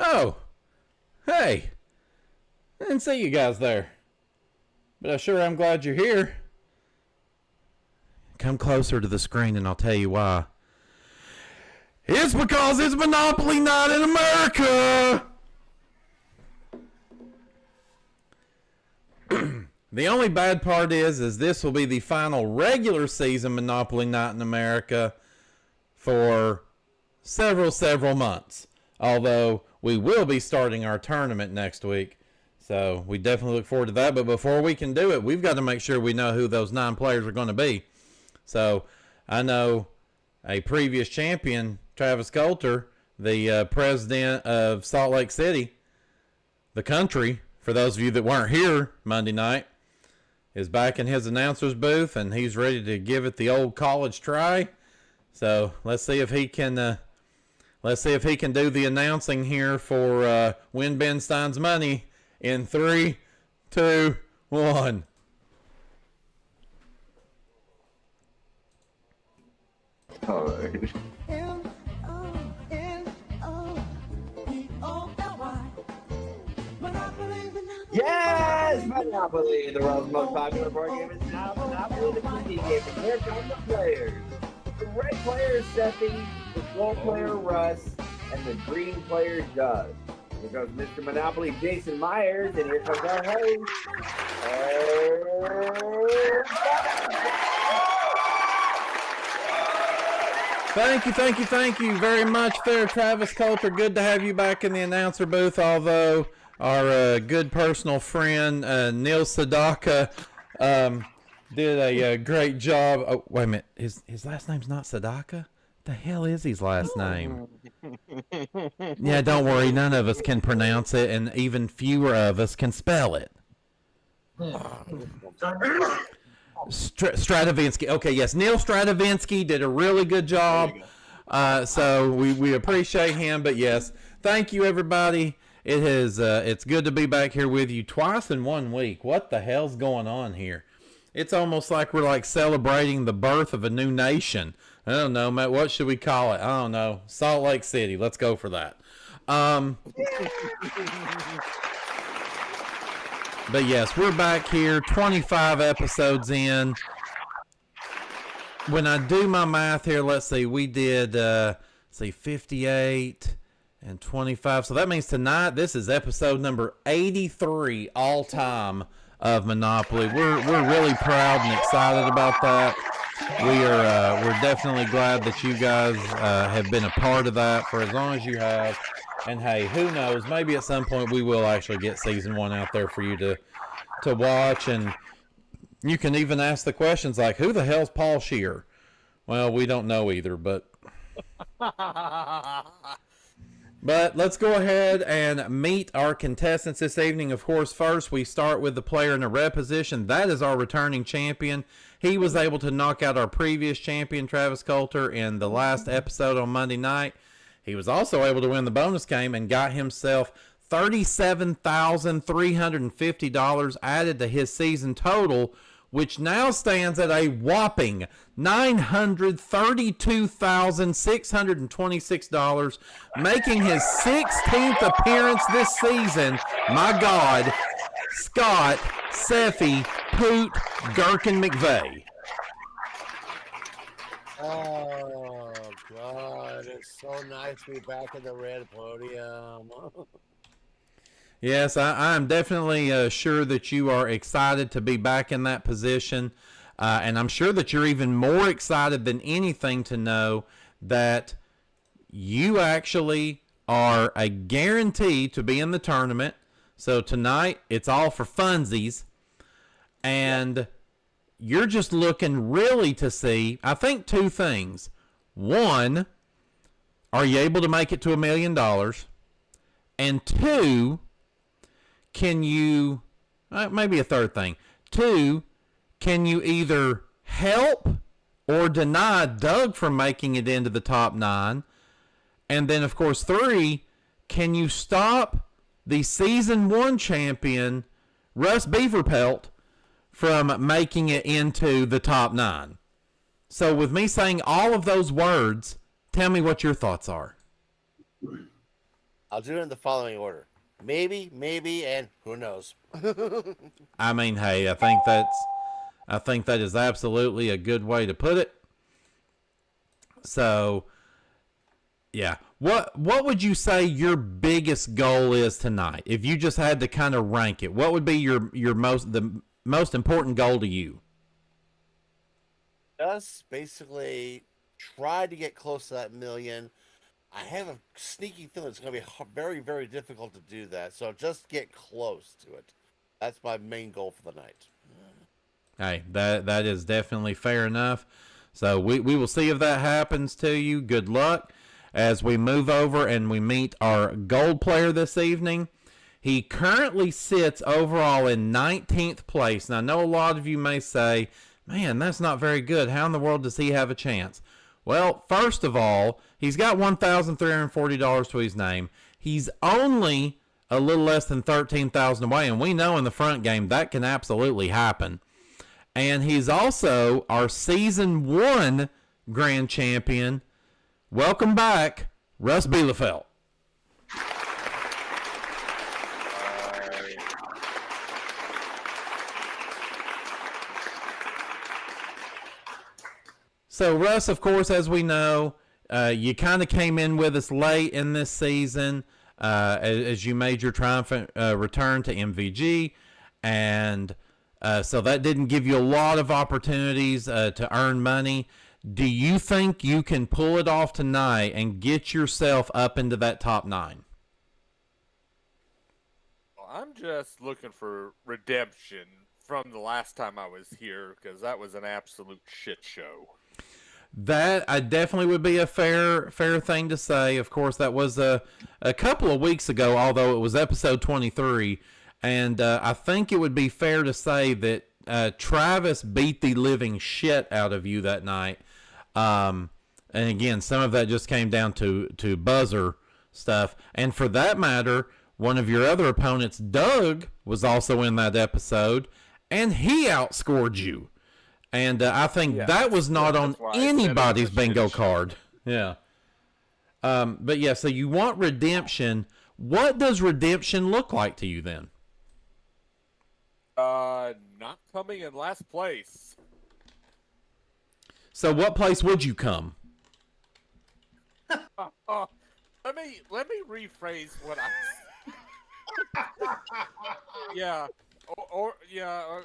Oh, hey, I didn't see you guys there, but I sure am glad you're here. Come closer to the screen and I'll tell you why. It's because it's Monopoly Night in America! The only bad part is this will be the final regular season Monopoly Night in America for several months. Although we will be starting our tournament next week. So we definitely look forward to that. But before we can do it, we've got to make sure we know who those 9 players are going to be. So I know a previous champion, Travis Coulter, the president of Salt Lake City, the country, for those of you that weren't here Monday night, is back in his announcer's booth, and he's ready to give it the old college try. So let's see if he can do the announcing here for Win Ben Stein's Money in 3, 2, 1. All right. Yes! Monopoly, the world's most popular board game, is now Monopoly, the TV game. And here come the players. The red player is Seffi, the gold player Russ, and the green player Doug. Here goes Mr. Monopoly, Jason Myers, and here comes our host. Thank you very much there, Travis Coulter. Good to have you back in the announcer booth, although our good personal friend, Neil Sedaka, did a great job. Oh, wait a minute. His last name's not Sedaka? The hell is his last name? Yeah, don't worry. None of us can pronounce it, and even fewer of us can spell it. Stradavinsky. Okay, yes. Neil Stradavinsky did a really good job. So we appreciate him. But yes, thank you, everybody. It's good to be back here with you twice in 1 week. What the hell's going on here? It's almost like we're celebrating the birth of a new nation. I don't know, Matt. What should we call it? I don't know. Salt Lake City. Let's go for that. But yes, we're back here, 25 episodes When I do my math here, let's see, we did 58 and 25. So that means tonight, this is episode number 83 all time of Monopoly. We're really proud and excited about that. We're definitely glad that you guys have been a part of that for as long as you have. And hey, who knows? Maybe at some point we will actually get season 1 out there for you to watch, and you can even ask the questions like, "Who the hell's Paul Scheer?" Well, we don't know either, but let's go ahead and meet our contestants this evening. Of course, first we start with the player in the red position. That is our returning champion. He was able to knock out our previous champion, Travis Coulter, in the last episode on Monday night. He was also able to win the bonus game and got himself $37,350 added to his season total, which now stands at a whopping $932,626, making his 16th appearance this season. My God, Scott, Seffi, Poot, Gherkin McVay. Oh, God, it's so nice to be back in the red podium. Yes, I'm definitely sure that you are excited to be back in that position. And I'm sure that you're even more excited than anything to know that you actually are a guarantee to be in the tournament. So tonight, it's all for funsies. And you're just looking really to see, I think, 2 things. One, are you able to make it to $1 million? And 2, can you, maybe a third thing. 2, can you either help or deny Doug from making it into the top 9? And then, of course, 3, can you stop the season 1 champion, Russ Beaverpelt, from making it into the top 9? So with me saying all of those words, tell me what your thoughts are. I'll do it in the following order. Maybe, and who knows? I mean, hey, I think that is absolutely a good way to put it. So, yeah. What would you say your biggest goal is tonight? If you just had to kind of rank it, what would be your most important goal to you? Just basically try to get close to that million. I have a sneaky feeling it's going to be very, very difficult to do that. So just get close to it. That's my main goal for the night. Hey, that is definitely fair enough. So we will see if that happens to you. Good luck as we move over and we meet our gold player this evening. He currently sits overall in 19th place. Now, I know a lot of you may say, man, that's not very good. How in the world does he have a chance? Well, first of all, he's got $1,340 to his name. He's only a little less than $13,000 away, and we know in the front game that can absolutely happen. And he's also our Season 1 Grand Champion. Welcome back, Russ Bielefeld. So, Russ, of course, as we know, you kind of came in with us late in this season as you made your triumphant return to MVG. And so that didn't give you a lot of opportunities to earn money. Do you think you can pull it off tonight and get yourself up into that top 9? Well, I'm just looking for redemption from the last time I was here because that was an absolute shit show. That I definitely would be a fair thing to say. Of course, that was a couple of weeks ago, although it was episode 23. And I think it would be fair to say that Travis beat the living shit out of you that night. And again, some of that just came down to buzzer stuff. And for that matter, one of your other opponents, Doug, was also in that episode, and he outscored you. And I think that was not on anybody's bingo card. Yeah. But yeah, so you want redemption. What does redemption look like to you then? Not coming in last place. So what place would you come? Let me rephrase what I. Yeah.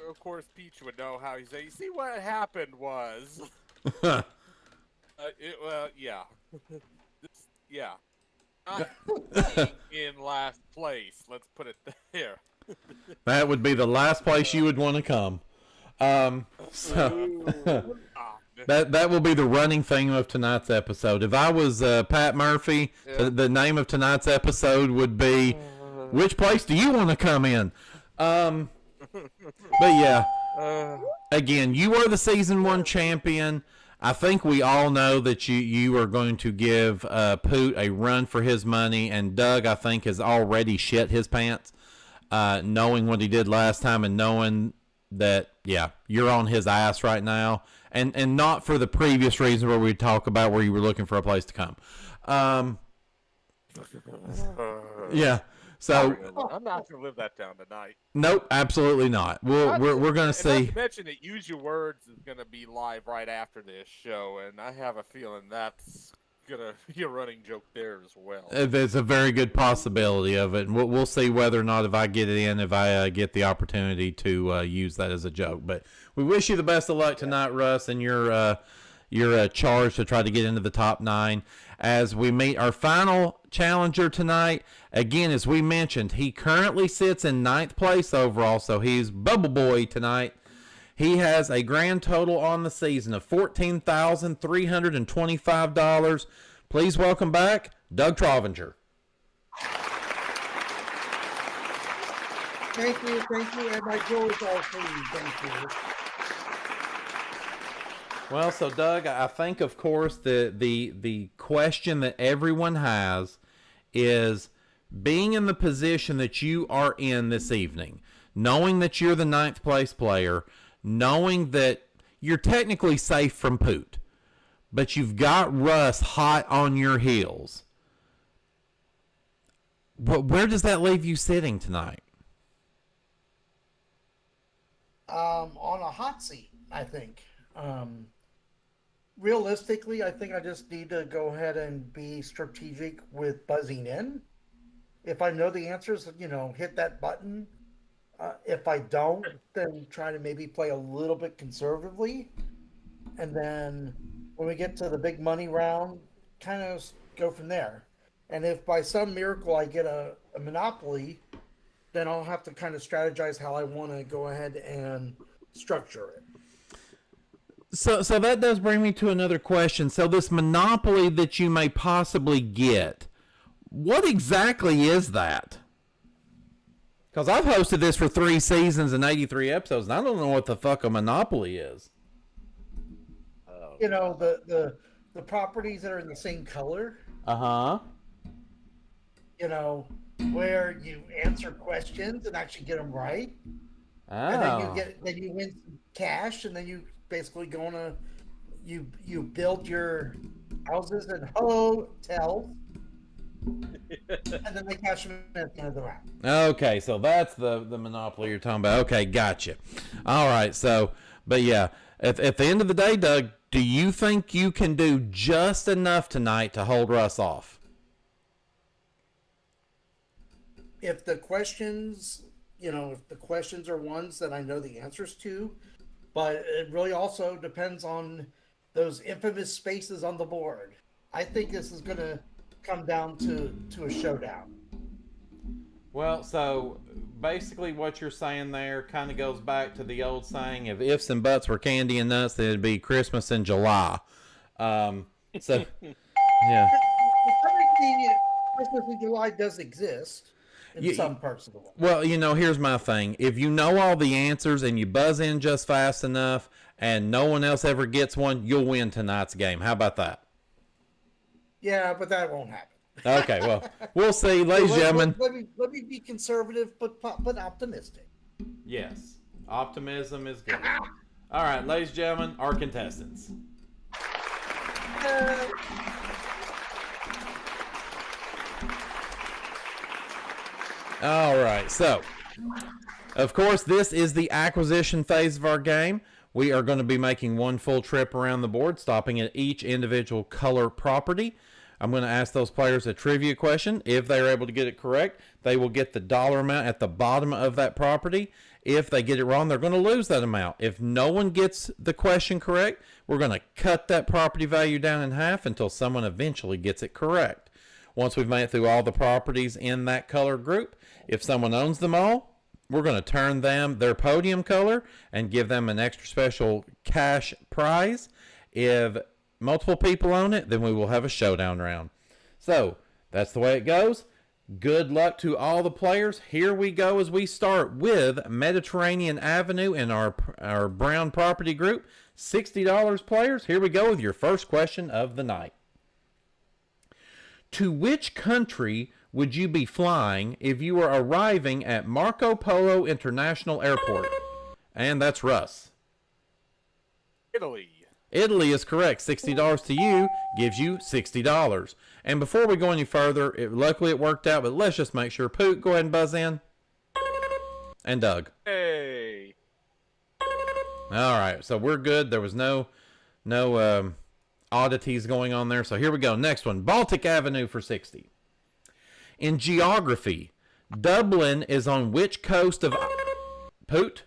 Of course, Peach would know how he say. You see, what happened was. Not in last place. Let's put it there. That would be the last place you would want to come. That will be the running theme of tonight's episode. If I was Pat Murphy, the name of tonight's episode would be, "Which place do you want to come in?" But yeah, again, you are the Season 1 champion. I think we all know that you are going to give Poot a run for his money, and Doug, I think, has already shit his pants, knowing what he did last time and knowing that, you're on his ass right now, and not for the previous reason where we talk about where you were looking for a place to come. So I'm not going to live that down tonight. Nope, absolutely not. We're going to see. Not to mention that Use Your Words is going to be live right after this show, and I have a feeling that's going to be a running joke there as well. There's a very good possibility of it, and we'll see whether or not if I get it in, if I get the opportunity to use that as a joke. But we wish you the best of luck tonight, Russ, and your charge to try to get into the top 9 as we meet our final challenger tonight. Again, as we mentioned, he currently sits in 9th place overall, so he's Bubble Boy tonight. He has a grand total on the season of $14,325. Please welcome back Doug Trovinger. Thank you, and my joy is all for you. Thank you. Well, so Doug, I think, of course, the question that everyone has is being in the position that you are in this evening, knowing that you're the 9th place player, knowing that you're technically safe from Poot, but you've got Russ hot on your heels. Where does that leave you sitting tonight? On a hot seat, I think. Realistically, I think I just need to go ahead and be strategic with buzzing in. If I know the answers, hit that button. If I don't, then try to maybe play a little bit conservatively. And then when we get to the big money round, kind of go from there. And if by some miracle I get a monopoly, then I'll have to kind of strategize how I want to go ahead and structure it. So that does bring me to another question. So this monopoly that you may possibly get, what exactly is that? Because I've hosted this for 3 seasons and 83 episodes, and I don't know what the fuck a monopoly is. You know, the properties that are in the same color. Uh-huh. You know, where you answer questions and actually get them right. Oh. And then you win some cash, and then you basically you build your houses and hotels, and then they cash them in at the end of the round. Okay, so that's the monopoly you're talking about. Okay, gotcha. All right, so, but yeah, at the end of the day, Doug, do you think you can do just enough tonight to hold Russ off? If the questions, if the questions are ones that I know the answers to, but it really also depends on those infamous spaces on the board. I think this is going to come down to a showdown. Well, so basically what you're saying there kind of goes back to the old saying, if ifs and buts were candy and nuts, then it'd be Christmas in July. So, yeah. Christmas in July does exist in some parts of the world. Well, here's my thing. If you know all the answers and you buzz in just fast enough and no one else ever gets one, you'll win tonight's game. How about that? Yeah, but that won't happen. Okay, well, we'll see, ladies and gentlemen. Let me be conservative, but optimistic. Yes, optimism is good. All right, ladies and gentlemen, our contestants. All right, so, of course, this is the acquisition phase of our game. We are going to be making one full trip around the board, stopping at each individual color property. I'm going to ask those players a trivia question. If they are able to get it correct, they will get the dollar amount at the bottom of that property. If they get it wrong, they're going to lose that amount. If no one gets the question correct, we're going to cut that property value down in half until someone eventually gets it correct. Once we've made it through all the properties in that color group, if someone owns them all, we're going to turn them their podium color and give them an extra special cash prize. If multiple people own it, then we will have a showdown round. So that's the way it goes. Good luck to all the players. Here we go as we start with Mediterranean Avenue in our brown property group. $60 players. Here we go with your first question of the night. To which country would you be flying if you were arriving at Marco Polo International Airport? And that's Russ. Italy. Italy is correct. $60 to you gives you $60. And before we go any further, luckily it worked out, but let's just make sure. Poot, go ahead and buzz in. And Doug. Hey. All right, so we're good. There was no oddities going on there. So here we go. Next one, Baltic Avenue for 60. In geography, Dublin is on which coast of... Poot?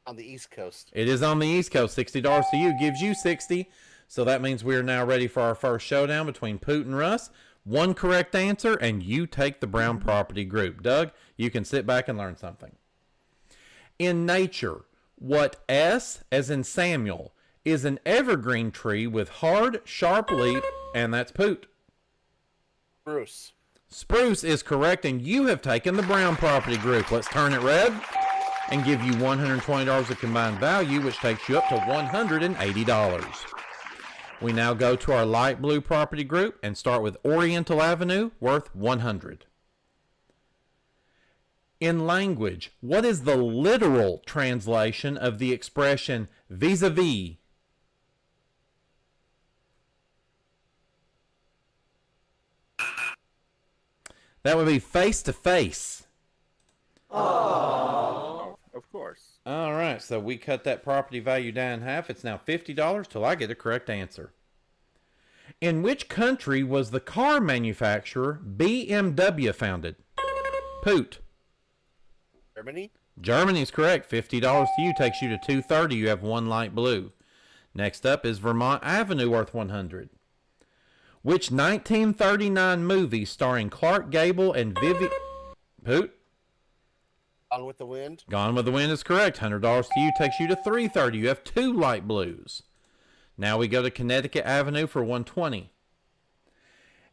On the East Coast. It is on the East Coast. $60 to you gives you 60. So that means we are now ready for our first showdown between Poot and Russ. One correct answer, and you take the brown property group. Doug, you can sit back and learn something. In nature, what S, as in Samuel, is an evergreen tree with hard, sharp leaf, and that's Poot. Bruce. Spruce is correct, and you have taken the brown property group. Let's turn it red and give you $120 of combined value, which takes you up to $180. We now go to our light blue property group and start with Oriental Avenue, worth $100. In language, what is the literal translation of the expression vis-a-vis? That would be face-to-face. Oh, of course. All right, so we cut that property value down in half. It's now $50 till I get a correct answer. In which country was the car manufacturer BMW founded? Poot. Germany? Germany's correct. $50 to you takes you to 230. You have one light blue. Next up is Vermont Avenue, worth 100. Which 1939 movie starring Clark Gable and Vivi... Poot? Gone with the Wind? Gone with the Wind is correct. $100 to you takes you to 330. You have two light blues. Now we go to Connecticut Avenue for 120.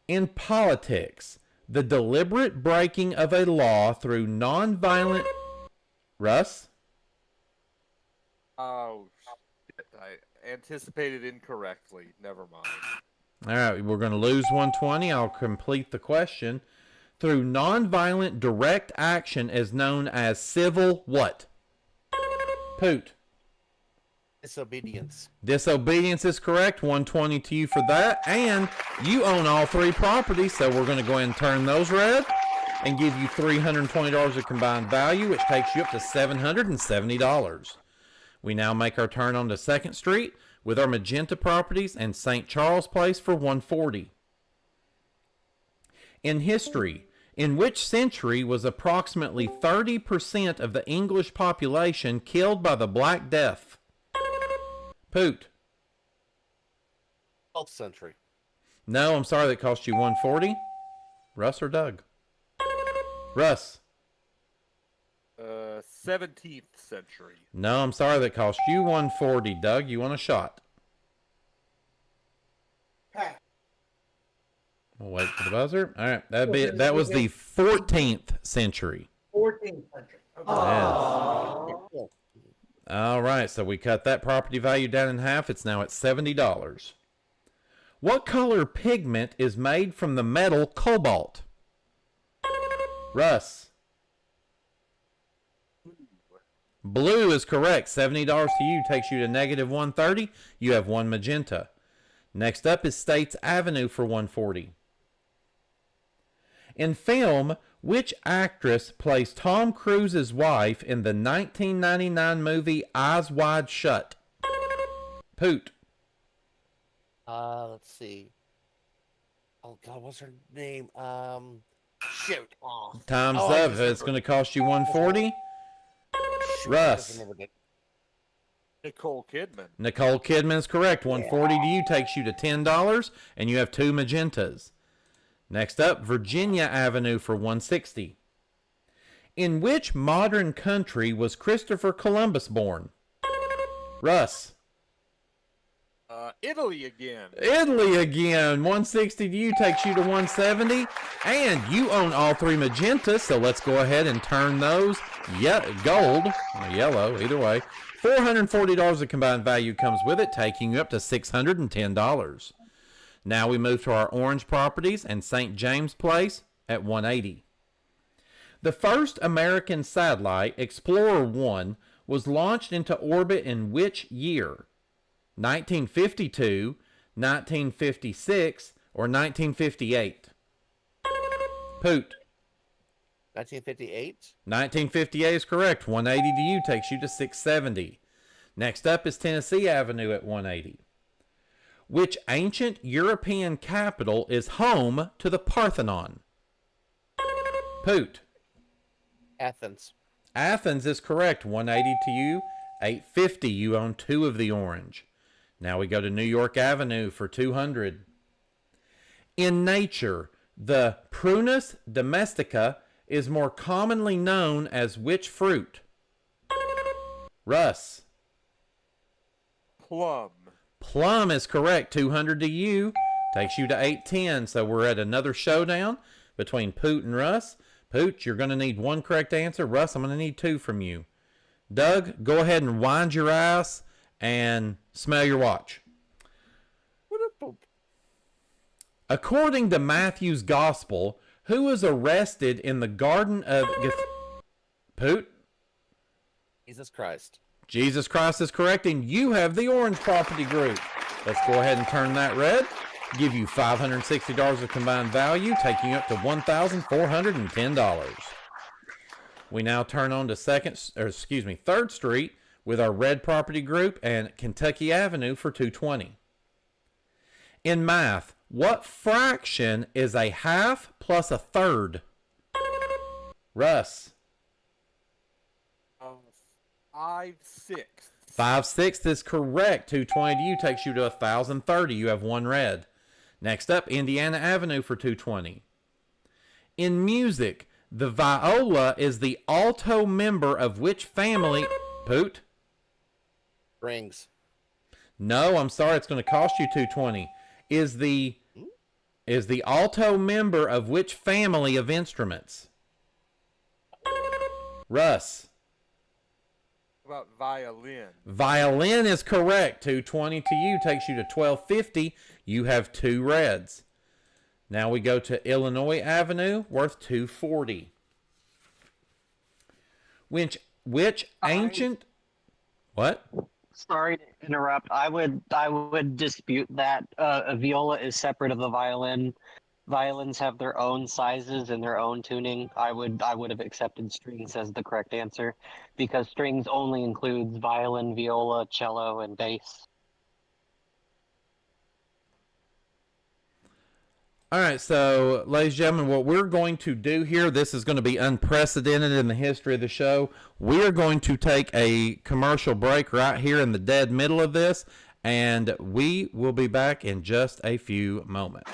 In politics, the deliberate breaking of a law through nonviolent... Russ? Oh, shit. I anticipated incorrectly. Never mind. All right, we're going to lose 120. I'll complete the question. Through nonviolent direct action is known as civil what? Poot. Disobedience. Disobedience is correct. 120 to you for that. And you own all three properties, so we're going to go ahead and turn those red and give you $320 of combined value, which takes you up to $770. We now make our turn on to 2nd Street with our magenta properties and St. Charles Place for 140. In history, in which century was approximately 30% of the English population killed by the Black Death? Poot. 12th century. No, I'm sorry, that cost you 140. Russ or Doug? Russ. 17th century. No, I'm sorry, that cost you 140. Doug, you want a shot? Pass. We'll wait for the buzzer. All right, that was the 14th century. 14th century. Okay. Yes. All right, so we cut that property value down in half. It's now at $70. What color pigment is made from the metal cobalt? Russ. Blue is correct. $70 to you takes you to negative 130. You have one magenta. Next up is States Avenue for 140. In film, which actress plays Tom Cruise's wife in the 1999 movie Eyes Wide Shut? Poot. Let's see. Oh God, what's her name? Shoot. Oh. Time's I up. just It's going to cost you 140. Russ. Nicole Kidman. Nicole Kidman is correct. 140 to you takes you to $10, and you have two magentas. Next up, Virginia Avenue for 160. In which modern country was Christopher Columbus born? Russ. Italy again. Italy again. 160 to you takes you to 170. And you own all three magentas, so let's go ahead and turn those gold or yellow, either way. $440 of combined value comes with it, taking you up to $610. Now we move to our orange properties and St. James Place at 180. The first American satellite, Explorer 1, was launched into orbit in which year? 1952, 1956, or 1958? Poot. 1958. 1958 is correct. 180 to you takes you to 670. Next up is Tennessee Avenue at 180. Which ancient European capital is home to the Parthenon? Poot. Athens. Athens is correct. 180 to you. 850. You own two of the orange. Now we go to New York Avenue for 200. In nature, the Prunus domestica is more commonly known as which fruit? Russ. Plum. Plum is correct. 200 to you. Takes you to 810. So we're at another showdown between Poot and Russ. Poot, you're going to need one correct answer. Russ, I'm going to need two from you. Doug, go ahead and wind your ass and smell your watch. According to Matthew's Gospel, who was arrested in the Garden of Poot? Jesus Christ. Jesus Christ is correct, and you have the orange property group. Let's go ahead and turn that red. Give you $560 of combined value, taking you up to $1,410. We now turn on to 3rd Street with our red property group and Kentucky Avenue for 220. In math, what fraction is a half plus a third? Russ. 5/6. 5/6 is correct. 220 to you takes you to 1,030. You have one red. Next up, Indiana Avenue for 220. In music, the viola is the alto member of which family? Poot? Rings. No, I'm sorry. It's going to cost you 220. Is the alto member of which family of instruments? Russ. What about violin? Violin is correct. 220 to you takes you to 1,250. You have two reds. Now we go to Illinois Avenue, worth 240. Which ancient? What? Sorry to interrupt. I would dispute that. A viola is separate of the violin. Violins have their own sizes and their own tuning. I would have accepted strings as the correct answer, because strings only includes violin, viola, cello, and bass. All right, so ladies and gentlemen, what we're going to do here, this is going to be unprecedented in the history of the show. We are going to take a commercial break right here in the dead middle of this, and we will be back in just a few moments.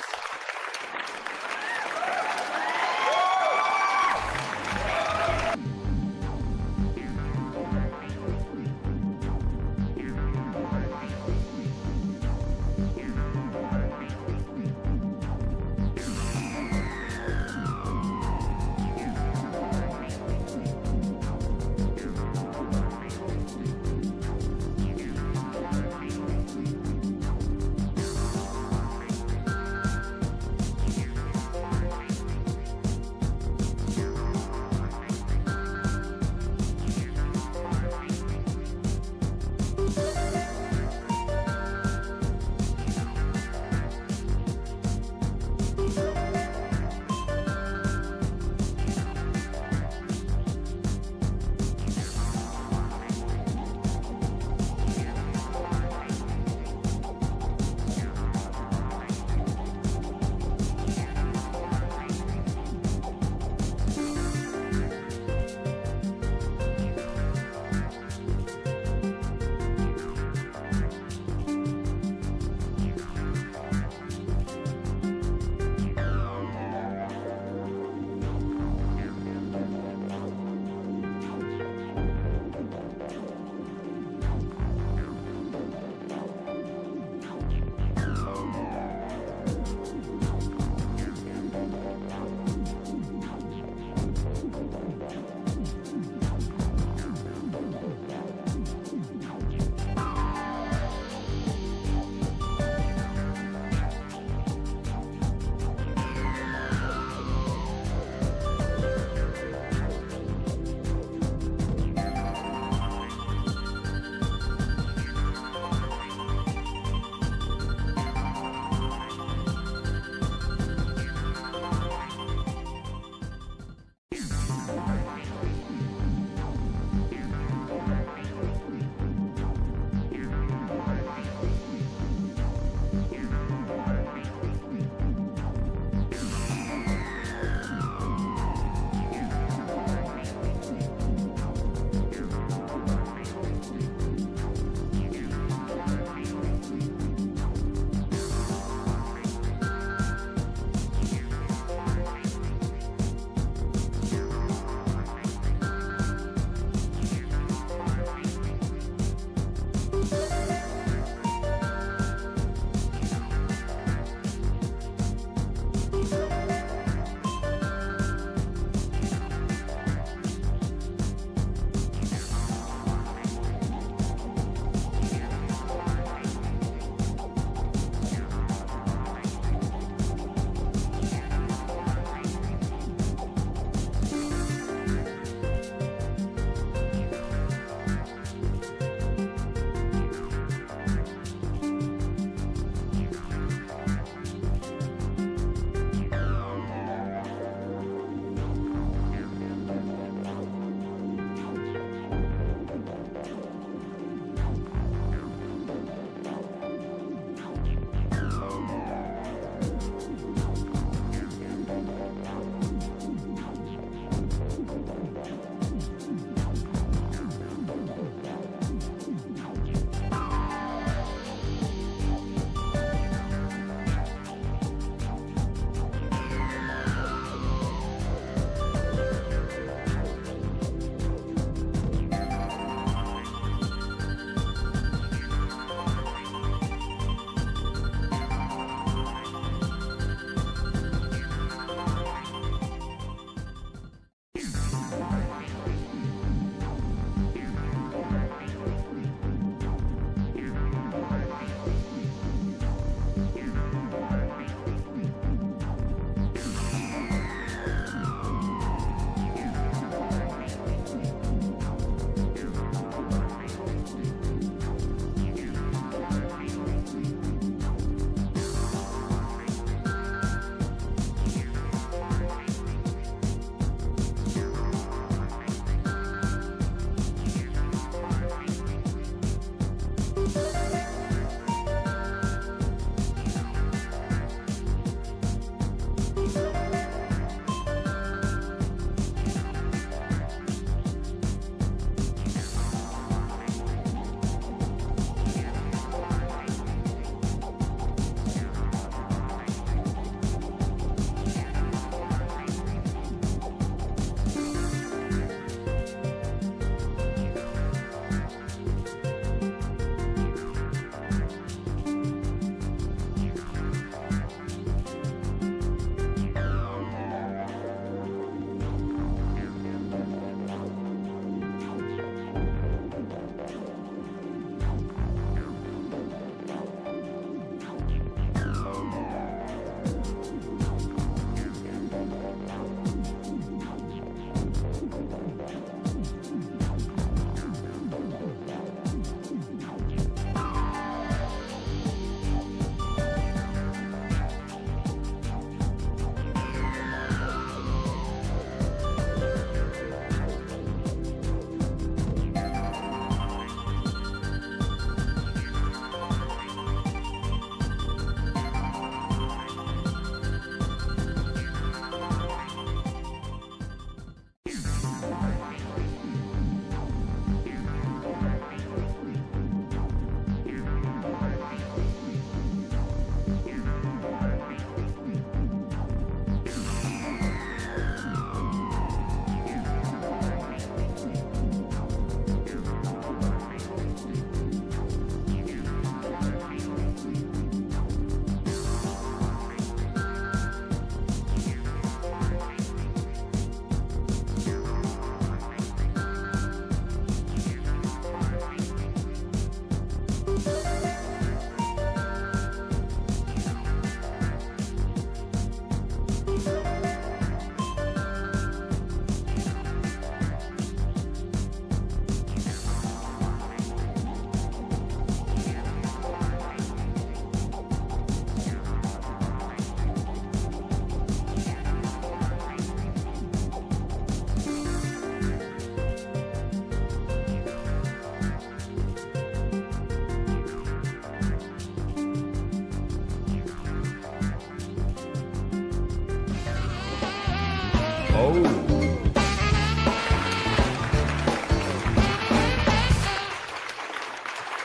Oh.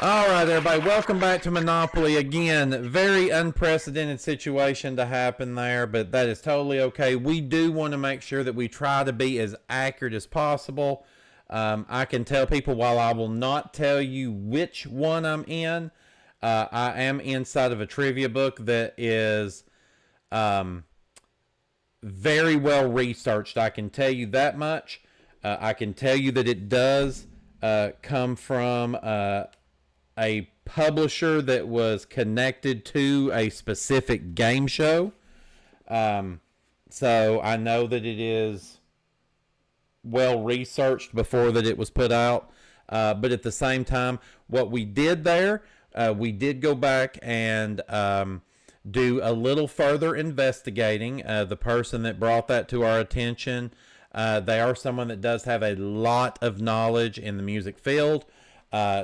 All right, everybody, welcome back to Monopoly. Again, very unprecedented situation to happen there, but that is totally okay. We do want to make sure that we try to be as accurate as possible. I can tell people, while I will not tell you which one I'm in, I am inside of a trivia book that is very well researched. I can tell you that much. I can tell you that it does come from a publisher that was connected to a specific game show. So I know that it is well researched before that it was put out. But at the same time, what we did there, we did go back and do a little further investigating. The person that brought that to our attention, they are someone that does have a lot of knowledge in the music field.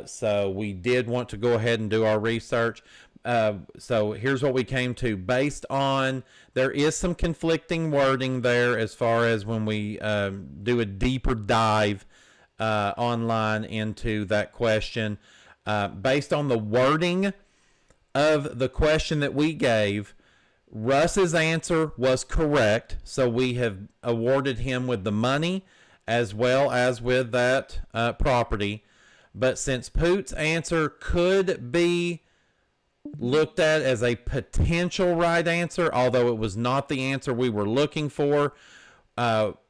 So we did want to go ahead and do our research. So here's what we came to. Based on, there is some conflicting wording there as far as when we do a deeper dive online into that question. Based on the wording of the question that we gave, Russ's answer was correct. So we have awarded him with the money as well as with that property. But since Poot's answer could be looked at as a potential right answer, although it was not the answer we were looking for,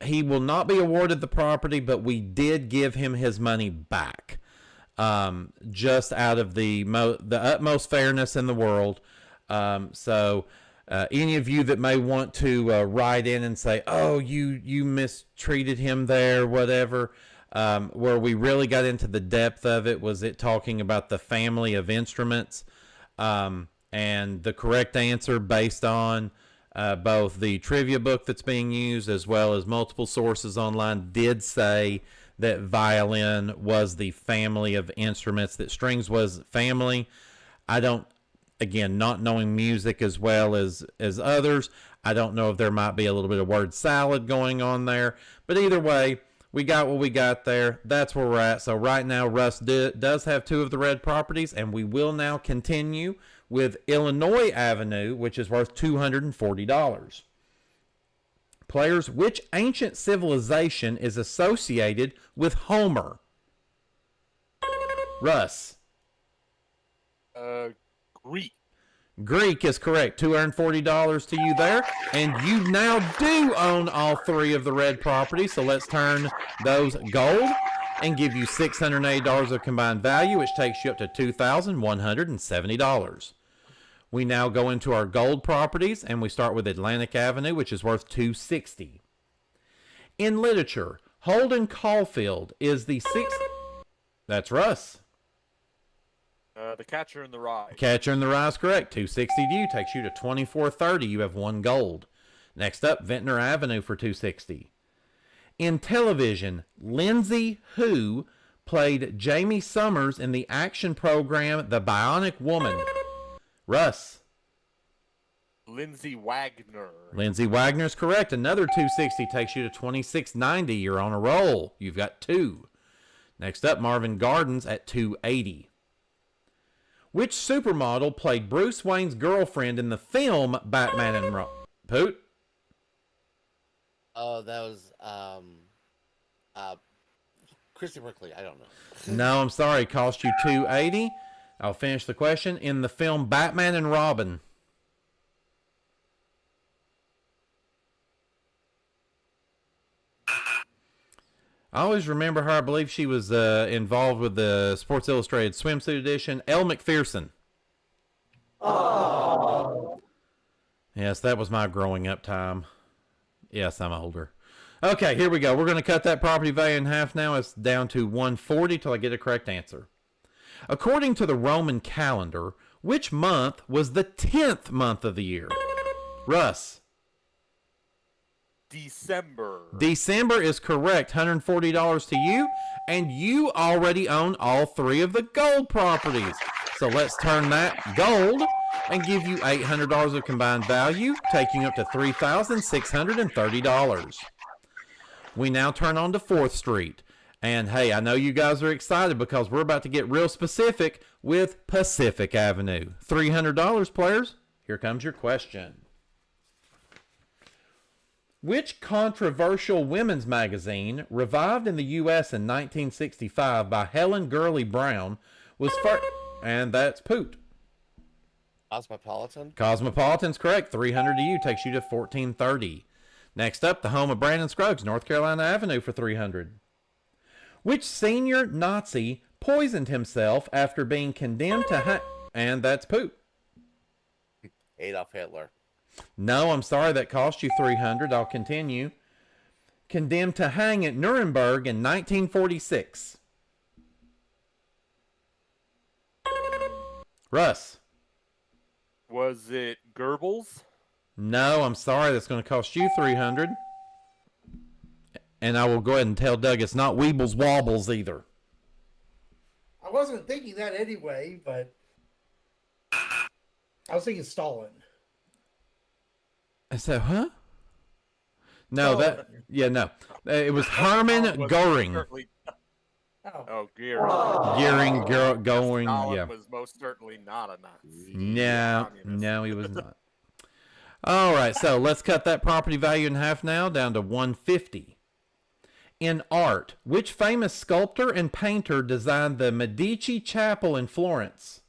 he will not be awarded the property, but we did give him his money back. Just out of the utmost fairness in the world. So any of you that may want to write in and say, oh, you mistreated him there, whatever, where we really got into the depth of it was it talking about the family of instruments. And the correct answer, based on both the trivia book that's being used as well as multiple sources online, did say that violin was the family of instruments, that strings was family. I don't, again, not knowing music as well as others, I don't know if there might be a little bit of word salad going on there. But either way, we got what we got there. That's where we're at. So right now, Russ does have 2 of the red properties, and we will now continue with Illinois Avenue, which is worth $240. Players, which ancient civilization is associated with Homer? Russ. Greek. Greek is correct. $240 to you there. And you now do own all 3 of the red properties. So let's turn those gold and give you $680 of combined value, which takes you up to $2,170. We now go into our gold properties, and we start with Atlantic Avenue, which is worth $260. In literature, Holden Caulfield is the 6th. That's Russ. The Catcher in the Rye. Catcher in the Rye is correct. $260 to you, takes you to $24.30. You have 1 gold. Next up, Ventnor Avenue for $260. In television, Lindsay Who played Jamie Summers in the action program The Bionic Woman? Russ. Lindsay Wagner. Lindsay Wagner is correct. Another $260 takes you to $26.90. You're on a roll. You've got 2. Next up, Marvin Gardens at $280. Which supermodel played Bruce Wayne's girlfriend in the film Batman and Robin? Poot? Oh, that was Christy Brinkley. I don't know. No, I'm sorry. It cost you $280. I'll finish the question. In the film Batman and Robin. I always remember her. I believe she was involved with the Sports Illustrated swimsuit edition. Elle McPherson. Oh. Yes, that was my growing up time. Yes, I'm older. Okay, here we go. We're going to cut that property value in half now. It's down to $140 till I get a correct answer. According to the Roman calendar, which month was the 10th month of the year? Russ. December. December is correct. $140 to you, and you already own all 3 of the gold properties. So let's turn that gold and give you $800 of combined value, taking you up to $3,630. We now turn on to 4th Street. And hey, I know you guys are excited because we're about to get real specific with Pacific Avenue. $300, players. Here comes your question. Which controversial women's magazine, revived in the U.S. in 1965 by Helen Gurley Brown, was first... And that's Poot. Cosmopolitan. Cosmopolitan's correct. 300 to you. Takes you to 1430. Next up, the home of Brandon Scruggs, North Carolina Avenue for 300. Which senior Nazi poisoned himself after being condemned to and that's Poot. Adolf Hitler. No, I'm sorry, that cost you 300. I'll continue. Condemned to hang at Nuremberg in 1946. Russ. Was it Goebbels? No, I'm sorry, that's going to cost you 300. And I will go ahead and tell Doug it's not Weebles Wobbles either. I wasn't thinking that anyway, but I was thinking Stalin. I said, huh? No, Stalin. no. It was Hermann Goring. Oh, Goering. Goring, Stalin yeah. was most certainly not a Nazi. No, he was not. All right, so let's cut that property value in half now, down to 150. In art, which famous sculptor and painter designed the Medici Chapel in Florence?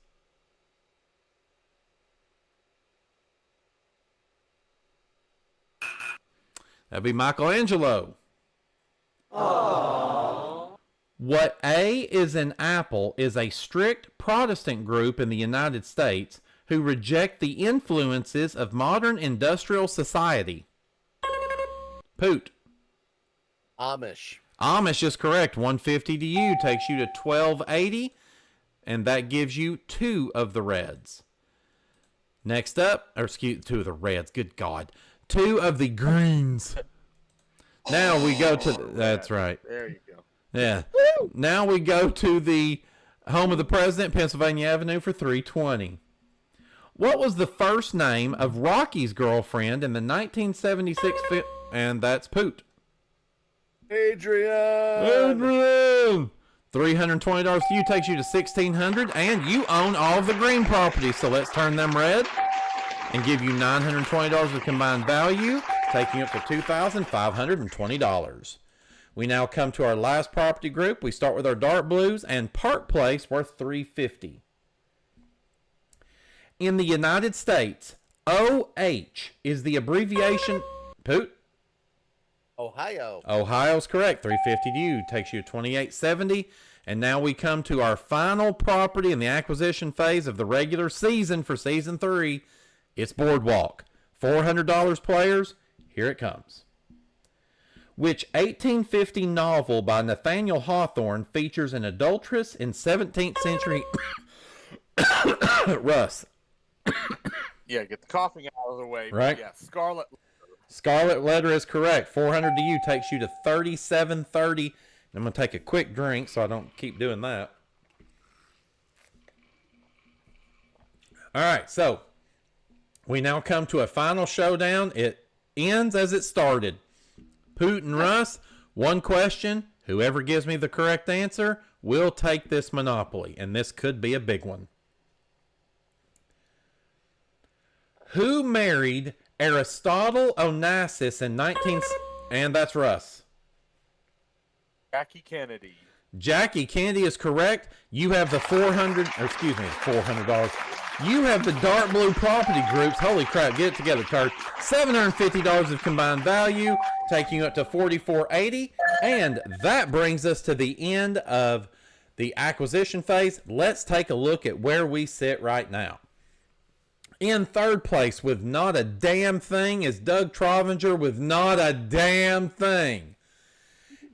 That'd be Michelangelo. Aww. What A is an apple is a strict Protestant group in the United States who reject the influences of modern industrial society. Poot. Amish. Amish is correct. 150 to you. Takes you to 1280. And that gives you 2 of the reds. Next up, or excuse 2 of the reds. Good God. 2 of the greens. Now we go to... That's right. There you go. Yeah. Now we go to the home of the president, Pennsylvania Avenue for 320. What was the first name of Rocky's girlfriend in the 1976 film? And that's Poot. Adrian. $320 to you takes you to $1,600, and you own all of the green properties. So let's turn them red and give you $920 of combined value, taking up to $2,520. We now come to our last property group. We start with our dark blues and Park Place, worth $350. In the United States, OH is the abbreviation. Poot. Ohio. Ohio's correct. 350 to you. Takes you to 2870. And now we come to our final property in the acquisition phase of the regular season for season 3. It's Boardwalk. $400 players. Here it comes. Which 1850 novel by Nathaniel Hawthorne features an adulteress in 17th century... Russ. Yeah, get the coughing out of the way. Right. Yeah, Scarlet. Scarlet Letter is correct. 400 to you takes you to 3730. I'm going to take a quick drink so I don't keep doing that. All right, so we now come to a final showdown. It ends as it started. Poot and Russ, one question. Whoever gives me the correct answer will take this Monopoly, and this could be a big one. Who married Aristotle Onassis in 19... And that's Russ. Jackie Kennedy. Jackie Kennedy is correct. You have the $400. You have the dark blue property groups. Holy crap, get it together, Kurt. $750 of combined value, taking you up to $4,480. And that brings us to the end of the acquisition phase. Let's take a look at where we sit right now. In third place with not a damn thing is Doug Trovinger with not a damn thing.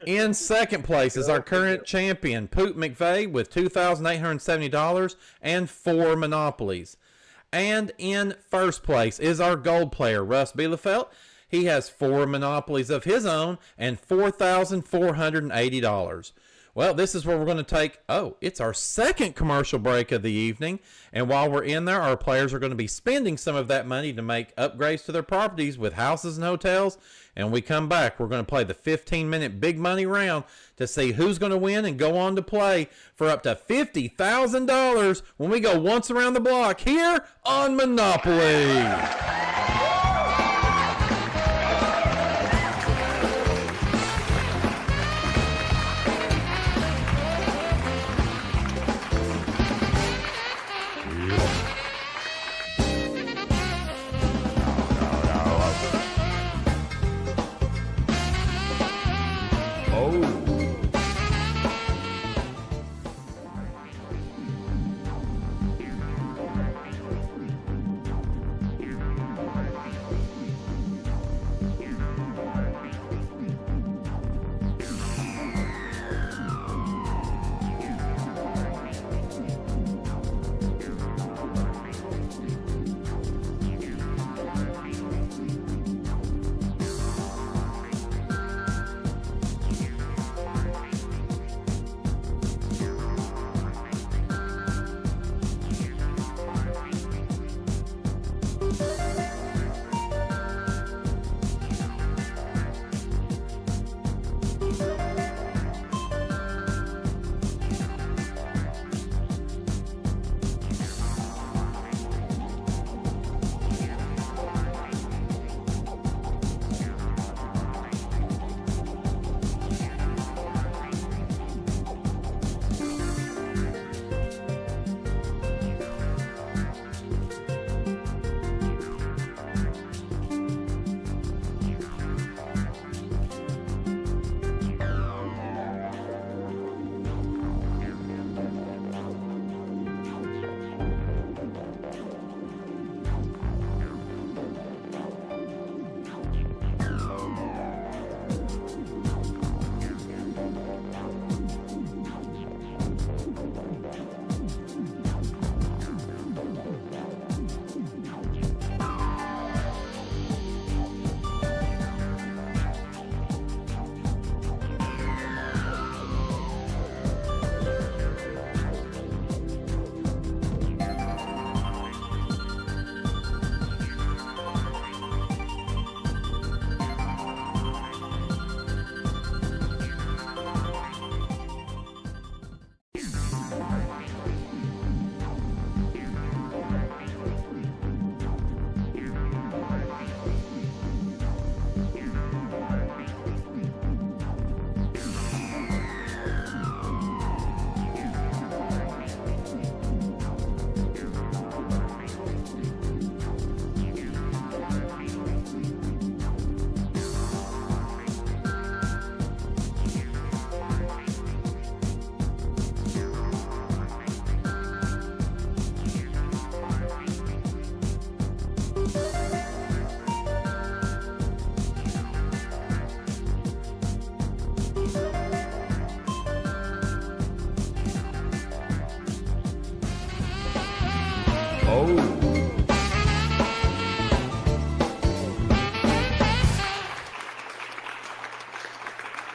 In second place is our current champion, Poot McVay, with $2,870 and 4 Monopolies. And in first place is our gold player, Russ Bielefeld. He has 4 Monopolies of his own and $4,480. Well, this is where we're going to take, it's our second commercial break of the evening. And while we're in there, our players are going to be spending some of that money to make upgrades to their properties with houses and hotels. And when we come back, we're going to play the 15-minute big money round to see who's going to win and go on to play for up to $50,000 when we go once around the block here on Monopoly.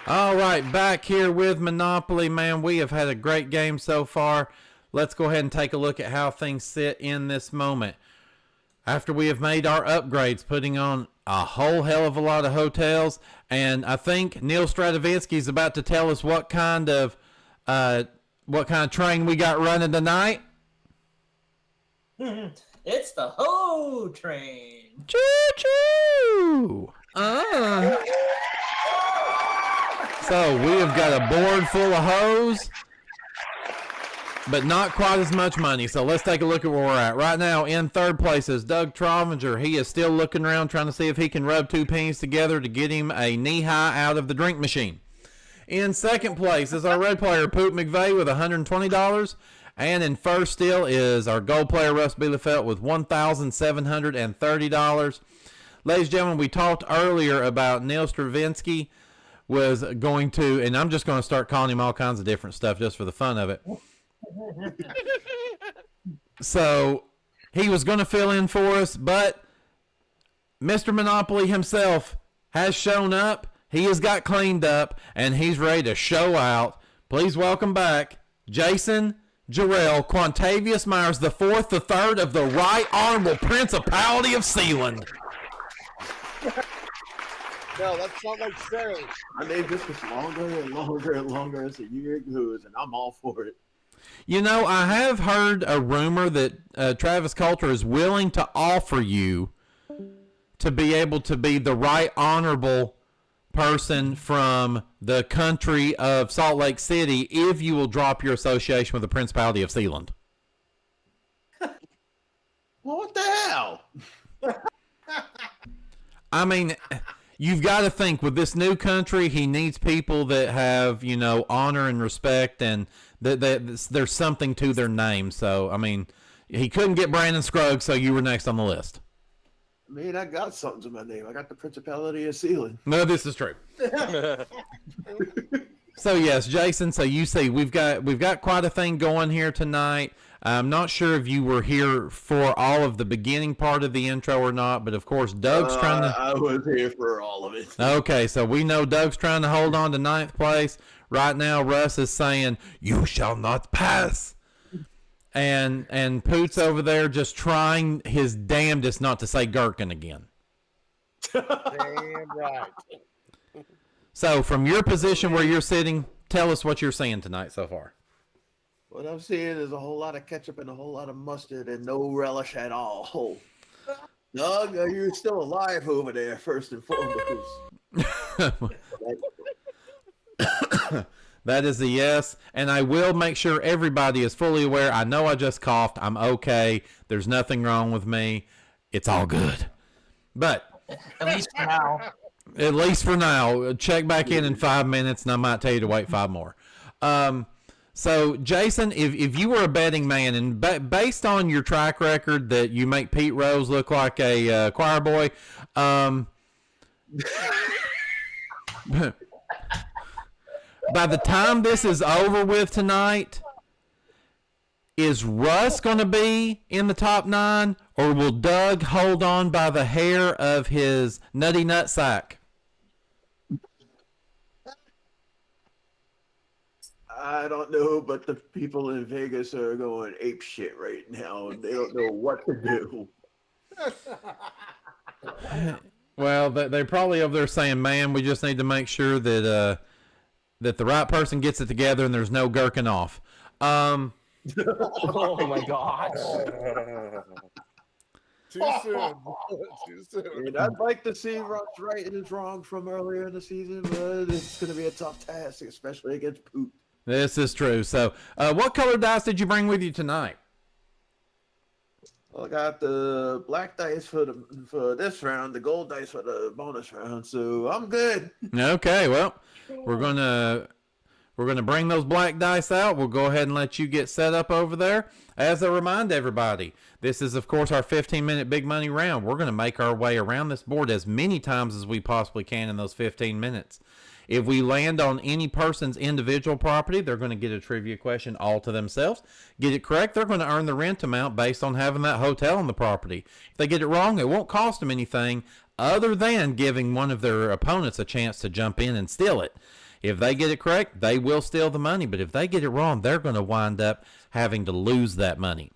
All right, back here with Monopoly, man. We have had a great game so far. Let's go ahead and take a look at how things sit in this moment. After we have made our upgrades, putting on a whole hell of a lot of hotels, and I think Neil Stratovinsky is about to tell us what kind of train we got running tonight. It's the Ho Train. Choo-choo! So we have got a board full of hoes, but not quite as much money. So let's take a look at where we're at. Right now, in third place is Doug Trovinger. He is still looking around trying to see if he can rub two pennies together to get him a knee-high out of the drink machine. In second place is our red player, Gherkin McVay, with $120. And in first still is our gold player, Russ Bielefeld, with $1,730. Ladies and gentlemen, we talked earlier about Neil Stravinsky was going to, and I'm just going to start calling him all kinds of different stuff just for the fun of it. So he was going to fill in for us, but Mr. Monopoly himself has shown up. He has got cleaned up, and he's ready to show out Please welcome back Jason Jarrell Quantavius Myers the fourth, the third of the Right Honorable Principality of Sealand. No, that's not like Sarah. My name just gets longer and longer and longer as the year goes, and I'm all for it. You know, I have heard a rumor that Travis Coulter is willing to offer you to be able to be the Right Honorable person from the country of Salt Lake City if you will drop your association with the Principality of Sealand. Well, what the hell? I mean, you've got to think with this new country, he needs people that have, you know, honor and respect, and that there's something to their name. So, I mean, he couldn't get Brandon Scruggs, so you were next on the list. I mean, I got something to my name. I got the Principality of Sealand. No, this is true. So yes, Jason. So you see, we've got quite a thing going here tonight. I'm not sure if you were here for all of the beginning part of the intro or not, but of course, Doug's trying to. I was here for all of it. Okay, so we know Doug's trying to hold on to 9th place right now. Russ is saying, "You shall not pass." And Poots over there just trying his damnedest not to say Gherkin again. Damn right. So from your position where you're sitting, tell us what you're seeing tonight so far. What I'm seeing is a whole lot of ketchup and a whole lot of mustard and no relish at all. Doug, are you still alive over there, first and foremost? That is a yes, and I will make sure everybody is fully aware. I know I just coughed. I'm okay. There's nothing wrong with me. It's all good. But At least for now. at least for now, check back in 5 minutes, and I might tell you to wait 5 more. So, Jason, if you were a betting man, and based on your track record that you make Pete Rose look like a choir boy, by the time this is over with tonight, is Russ going to be in the top 9, or will Doug hold on by the hair of his nutty nut sack? I don't know, but the people in Vegas are going ape shit right now. They don't know what to do. Well, they're probably over there saying, "Man, we just need to make sure that that the right person gets it together and there's no Gherkin off." Oh my gosh. Too soon. Too soon. And I'd like to see what's right and is wrong from earlier in the season, but it's going to be a tough task, especially against Poot. This is true. So, what color dice did you bring with you tonight? Well, I got the black dice for this round, the gold dice for the bonus round, so I'm good. Okay, well, we're gonna bring those black dice out. We'll go ahead and let you get set up over there. As I remind everybody, this is, of course, our 15-minute big money round. We're going to make our way around this board as many times as we possibly can in those 15 minutes. If we land on any person's individual property, they're going to get a trivia question all to themselves. Get it correct, they're going to earn the rent amount based on having that hotel on the property. If they get it wrong, it won't cost them anything other than giving one of their opponents a chance to jump in and steal it. If they get it correct, they will steal the money. But if they get it wrong, they're going to wind up having to lose that money.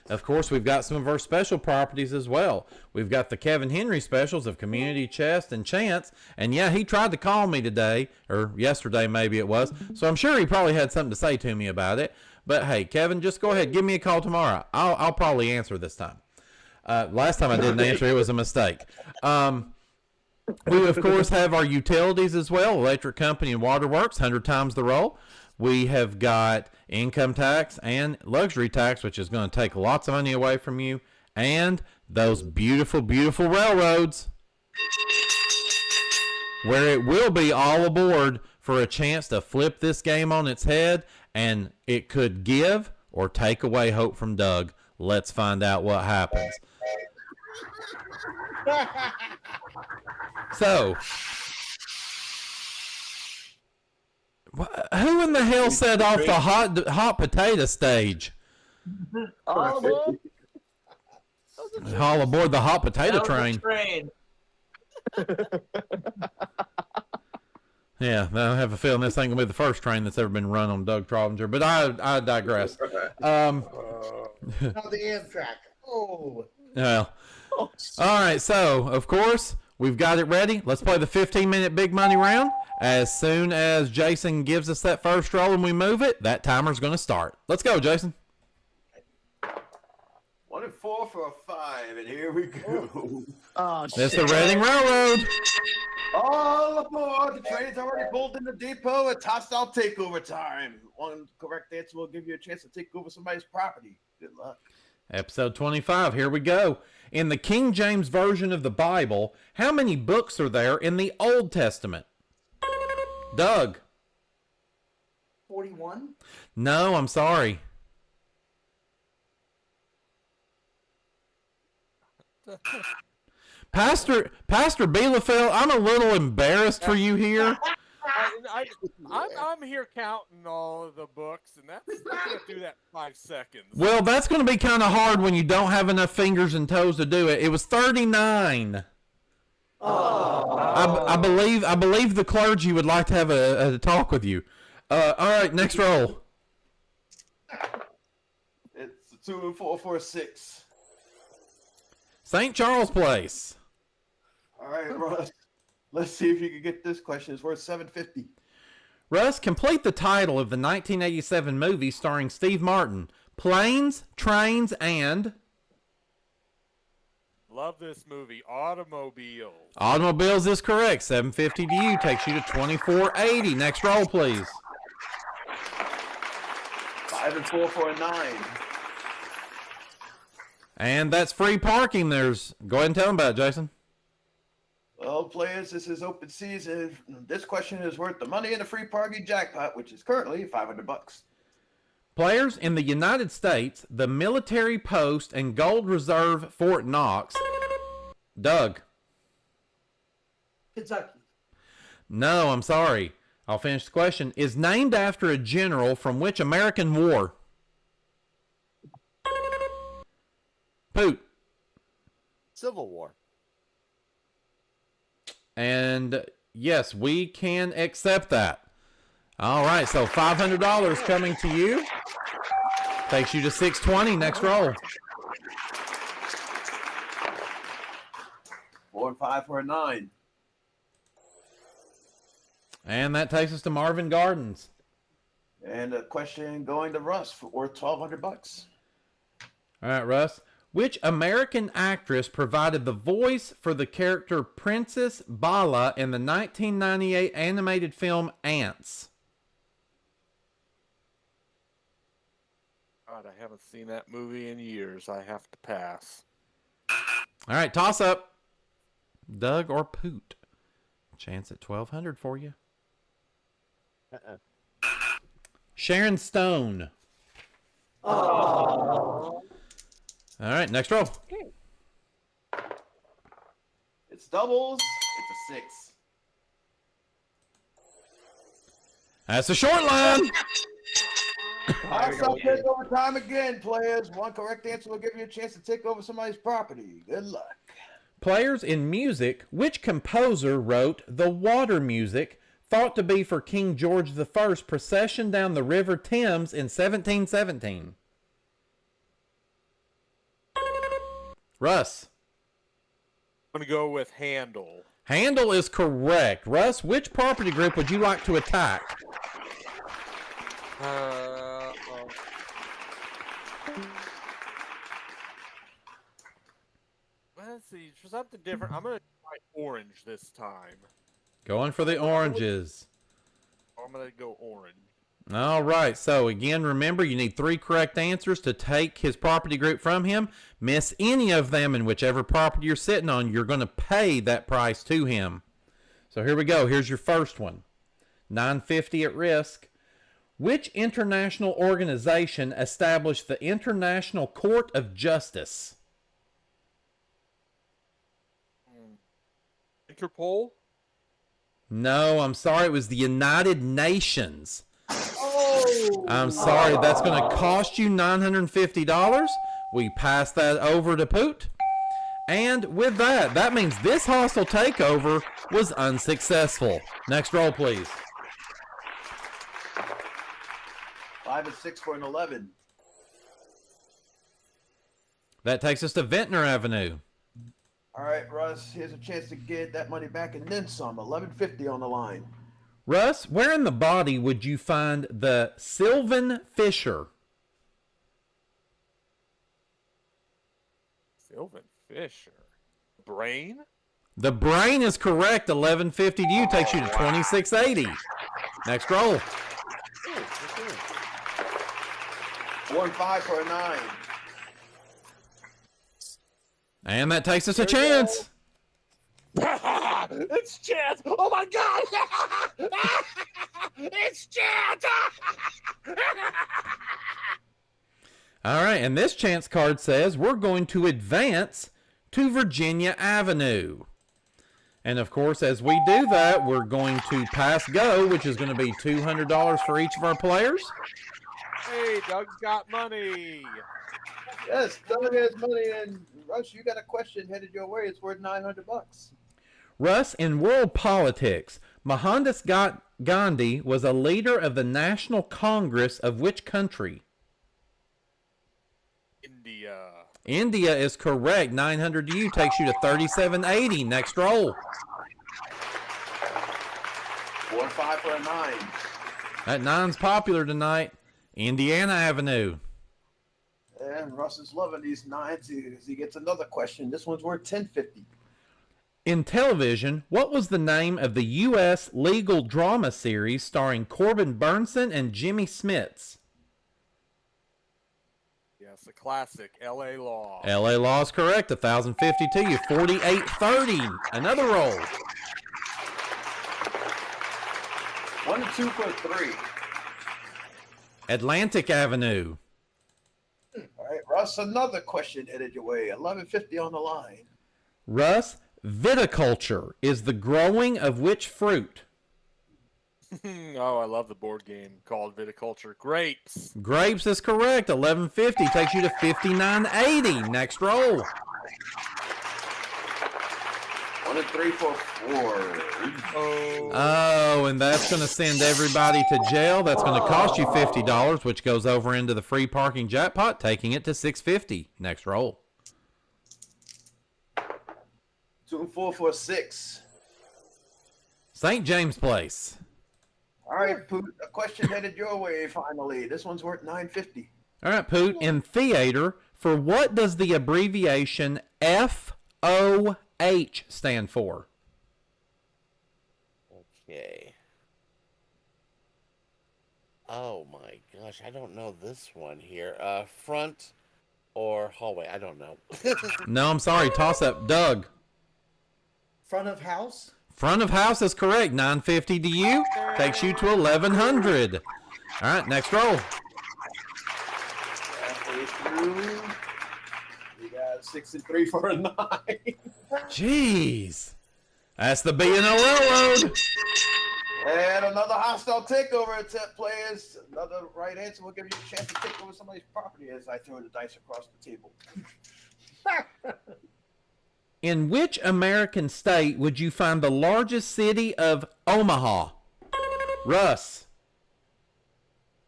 Of course, we've got some of our special properties as well. We've got the Kevin Henry specials of Community Chest and Chance. And yeah, he tried to call me today, or yesterday maybe it was. So I'm sure he probably had something to say to me about it. But hey, Kevin, just go ahead. Give me a call tomorrow. I'll probably answer this time. Last time I didn't answer, it was a mistake. We, of course, have our utilities as well. Electric Company and Waterworks, 100 times the roll. We have got income tax and luxury tax, which is going to take lots of money away from you. And those beautiful, beautiful railroads, where it will be all aboard for a chance to flip this game on its head. And it could give or take away hope from Doug. Let's find out what happens. So, who in the hell set off the hot potato stage? All aboard. All aboard the hot potato That was train. the train. Yeah, I have a feeling this ain't gonna be the first train that's ever been run on Doug Trollinger, but I digress. Not the Amtrak. Oh. Well, all right. So of course we've got it ready. Let's play the 15-minute big money round. As soon as Jason gives us that first roll and we move it, that timer's gonna start. Let's go, Jason. 1 and 4 for a 5, and here we go. Oh, It's shit. the Reading Railroad. All aboard! The train's already pulled in the depot. It's hostile takeover time. One correct answer will give you a chance to take over somebody's property. Good luck. Episode 25. Here we go. In the King James Version of the Bible, how many books are there in the Old Testament? Doug. 41. No, I'm sorry. Pastor Bielefeld, I'm a little embarrassed for you here. I'm here counting all of the books, and that's gonna do that in 5 seconds. Well, that's going to be kind of hard when you don't have enough fingers and toes to do it. It was 39. I believe the clergy would like to have a talk with you. All right, next roll. It's 2 and 4 for a 6. St. Charles Place. All right, Russ. Let's see if you can get this question. It's worth $7.50. Russ, complete the title of the 1987 movie starring Steve Martin. Planes, Trains, and... Love this movie, Automobiles. Automobiles is correct. $7.50 to you. Takes you to $24.80. Next roll, please. 5 and 4 for a 9. And that's free parking. Go ahead and tell them about it, Jason. Well, players, this is open season. This question is worth the money in the free parking jackpot, which is currently $500. Players, in the United States, the military post and gold reserve Fort Knox. Doug. Kentucky. No, I'm sorry. I'll finish the question. Is named after a general from which American war? Poot. Civil War. And yes, we can accept that. All right, so $500 coming to you. Takes you to $620. Next roll. 4 and 5 for a 9. And that takes us to Marvin Gardens. And a question going to Russ for worth $1,200. All right, Russ. Which American actress provided the voice for the character Princess Bala in the 1998 animated film Ants? God, I haven't seen that movie in years. I have to pass. All right, toss up. Doug or Poot? Chance at $1,200 for you. Sharon Stone. All right, next roll. It's doubles. It's a 6. That's a short line. Hostile takeover time again, players. One correct answer will give you a chance to take over somebody's property. Good luck. Players, in music, which composer wrote the water music thought to be for King George I's procession down the River Thames in 1717? Russ. I'm going to go with Handel. Handel is correct. Russ, which property group would you like to attack? Let's see, for something different, I'm going to try orange this time. Going for the oranges. I'm going to go orange. All right. So, again, remember, you need 3 correct answers to take his property group from him. Miss any of them, and whichever property you're sitting on, you're going to pay that price to him. So, here we go. Here's your first one. $9.50 at risk. Which international organization established the International Court of Justice? Interpol? No, I'm sorry. It was the United Nations. I'm sorry. That's going to cost you $950. We pass that over to Poot. And with that, that means this hostile takeover was unsuccessful. Next roll, please. 5 and 6 for an 11. That takes us to Ventnor Avenue. All right, Russ, here's a chance to get that money back and then some. 11.50 on the line. Russ, where in the body would you find the Sylvan Fisher? Sylvan Fisher. Brain? The brain is correct. 11.50 to you takes you to 26.80. Next roll. 4 and 5 for a 9. And that takes us to Chance. It's Chance! Oh my God! It's Chance! All right, and this Chance card says we're going to advance to Virginia Avenue. And of course, as we do that, we're going to pass go, which is going to be $200 for each of our players. Hey, Doug's got money. Yes, Doug has money, and Russ, you got a question headed your way. It's worth $900. Russ, in world politics, Mohandas Gandhi was a leader of the National Congress of which country? India. India is correct. 900 to you takes you to 37.80. Next roll. 4 and 5 for a 9. That 9's popular tonight. Indiana Avenue. And Russ is loving these 9s. He gets another question. This one's worth $10.50. In television, what was the name of the U.S. legal drama series starring Corbin Burnson and Jimmy Smits? Yes, a classic. L.A. Law. L.A. Law is correct. 1,050 to you. 48.30. Another roll. 1 and 2 for a 3. Atlantic Avenue. All right, Russ, another question headed your way. 11.50 on the line. Russ, viticulture is the growing of which fruit? Oh, I love the board game called Viticulture. Grapes. Grapes is correct. 11.50 takes you to 59.80. Next roll. 1 and 3 for 4. Oh, and that's going to send everybody to jail. That's going to cost you $50, which goes over into the free parking jackpot, taking it to $650. Next roll. 2 and 4 for a 6. St. James Place. All right, Poot, a question headed your way finally. This one's worth $9.50. All right, Poot, in theater, for what does the abbreviation FOH stand for? Okay. Oh my gosh, I don't know this one here. Front or hallway? I don't know. No, I'm sorry. Toss up. Doug. Front of house? Front of house is correct. 950 to you. Takes you to 1100. All right, next roll. Halfway through. We got 6 and 3 for a 9. Jeez. That's the B&O Railroad. And another hostile takeover attempt, players. Another right answer will give you a chance to take over somebody's property as I throw the dice across the table. In which American state would you find the largest city of Omaha? Russ.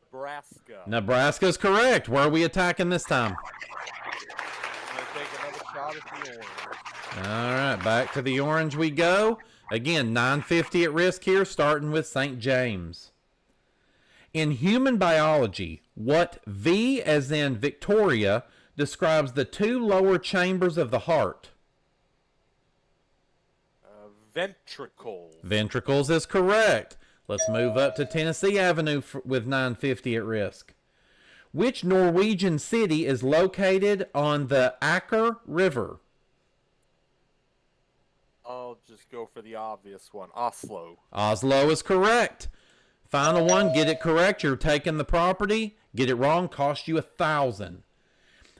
Nebraska. Nebraska is correct. Where are we attacking this time? I'm going to take another shot at the orange. All right, back to the orange we go. Again, 950 at risk here, starting with St. James. In human biology, what V as in Victoria describes the two lower chambers of the heart? Ventricles. Ventricles is correct. Let's move up to Tennessee Avenue with 950 at risk. Which Norwegian city is located on the Aker River? I'll just go for the obvious one. Oslo. Oslo is correct. Final one, get it correct, you're taking the property. Get it wrong, cost you $1,000.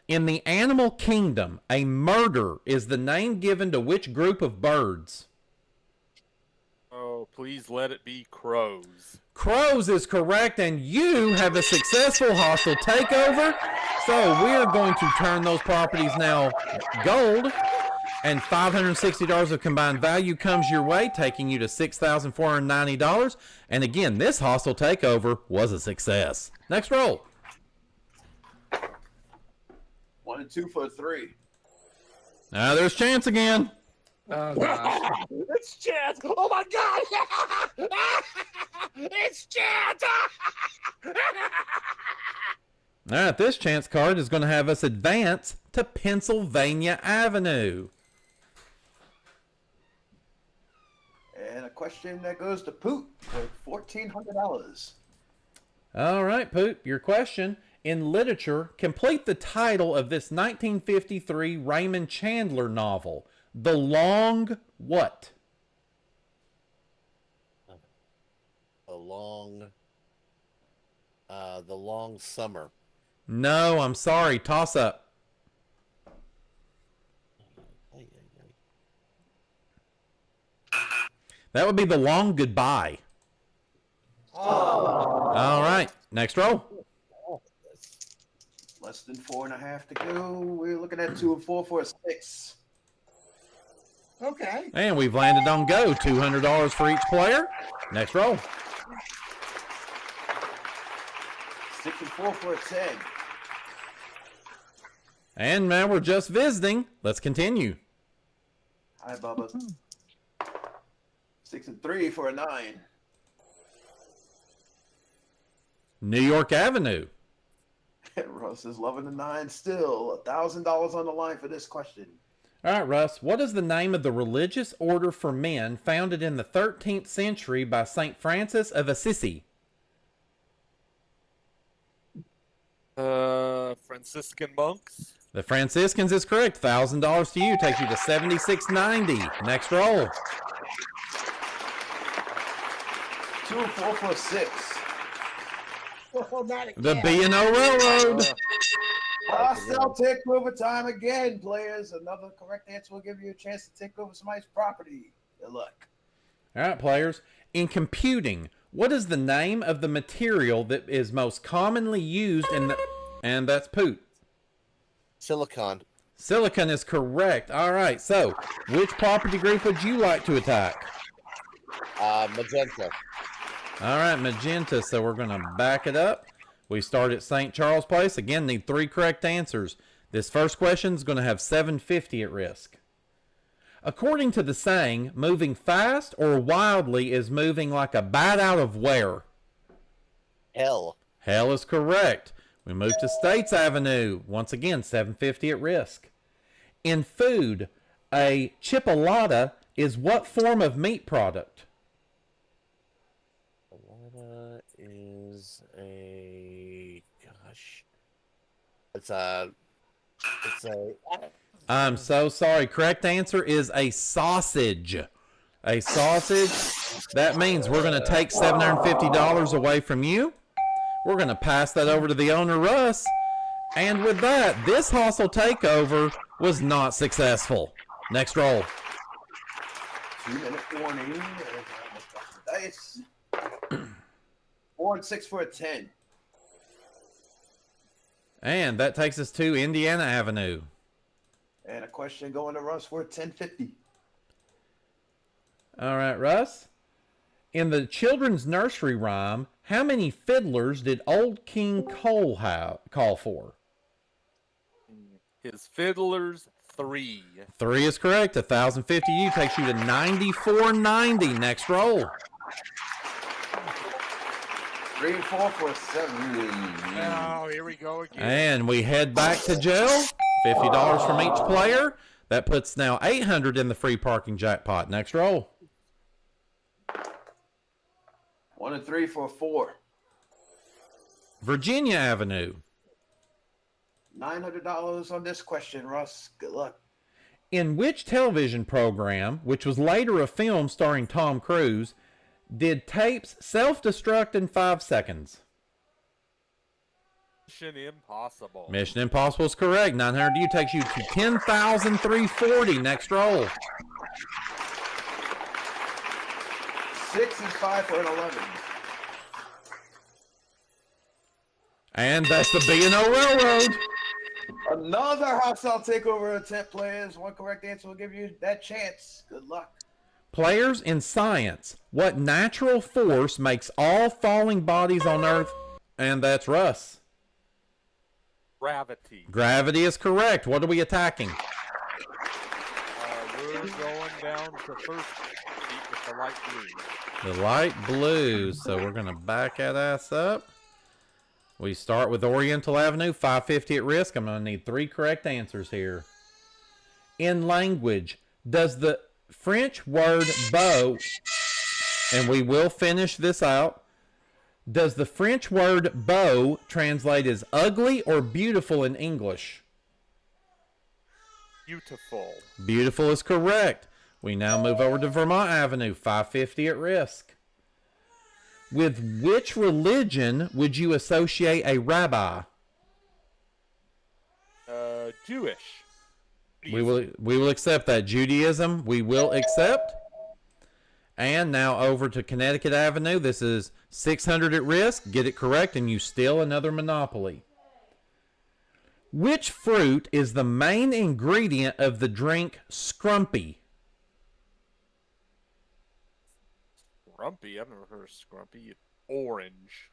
In the animal kingdom, a murder is the name given to which group of birds? Oh, please let it be crows. Crows is correct, and you have a successful hostile takeover. So we are going to turn those properties now gold. and $560 of combined value comes your way, taking you to $6,490. And again, this hostile takeover was a success. Next roll. 1 and 2 for a 3. Now there's Chance again. Oh, gosh. It's Chance! Oh my god! It's Chance! All right, this Chance card is going to have us advance to Pennsylvania Avenue. And a question that goes to Poot for $1,400. All right, Poot, your question. In literature, complete the title of this 1953 Raymond Chandler novel. The Long what? The long summer. No, I'm sorry. Toss up. That would be The Long Goodbye. Oh. All right, next roll. Less than 4.5 to go. We're looking at 2 and 4 for a 6. Okay. And we've landed on go. $200 for each player. Next roll. 6 and 4 for a 10. And now we're just visiting. Let's continue. Hi, Bubba. 6 and 3 for a 9. New York Avenue. Russ is loving the 9 still. $1,000 on the line for this question. All right, Russ. What is the name of the religious order for men founded in the 13th century by St. Francis of Assisi? Franciscan monks. The Franciscans is correct. $1,000 to you. Takes you to $76.90. Next roll. 2 and 4 for a 6. Oh, not again. The B&O Railroad. Hostile takeover time again, players. Another correct answer will give you a chance to take over somebody's property. Good luck. All right, players. In computing, what is the name of the material that is most commonly used in the... And that's Poot. Silicon. Silicon is correct. All right, so which property group would you like to attack? Magenta. All right, Magenta. So we're going to back it up. We start at St. Charles Place. Again, need 3 correct answers. This first question is going to have $750 at risk. According to the saying, moving fast or wildly is moving like a bat out of where? Hell. Hell is correct. We move to States Avenue. Once again, $750 at risk. In food, a chipolata is what form of meat product? Chipolata is a... Gosh. It's a... I'm so sorry. Correct answer is a sausage. A sausage. That means we're going to take $750 away from you. We're going to pass that over to the owner, Russ. And with that, this hostile takeover was not successful. Next roll. 2-minute warning. Dice. 4 and 6 for a 10. And that takes us to Indiana Avenue. And a question going to Russ for $10.50. All right, Russ. In the children's nursery rhyme, how many fiddlers did Old King Cole call for? His fiddlers, 3. 3 is correct. $1,050 you takes you to $94.90. Next roll. 3 and 4 for a 7. Oh, here we go again. And we head back to jail. $50 from each player. That puts now $800 in the free parking jackpot. Next roll. 1 and 3 for a 4. Virginia Avenue. $900 on this question, Russ. Good luck. In which television program, which was later a film starring Tom Cruise, did tapes self-destruct in 5 seconds? Mission Impossible. Mission Impossible is correct. $900 you takes you to $10,340. Next roll. 6 and 5 for an 11. And that's the B&O Railroad. Another hostile takeover attempt, players. One correct answer will give you that chance. Good luck. Players in science, what natural force makes all falling bodies on Earth? And that's Russ. Gravity. Gravity is correct. What are we attacking? We're going down to first seat with the light blue. The light blue. So we're going to back that ass up. We start with Oriental Avenue, 550 at risk. I'm going to need 3 correct answers here. In language, does the French word beau, and we will finish this out, does the French word beau translate as ugly or beautiful in English? Beautiful. Beautiful is correct. We now move over to Vermont Avenue, 550 at risk. With which religion would you associate a rabbi? Jewish. We will accept that. Judaism, we will accept. And now over to Connecticut Avenue. This is 600 at risk. Get it correct and you steal another Monopoly. Which fruit is the main ingredient of the drink Scrumpy? Scrumpy? I've never heard of Scrumpy. Orange.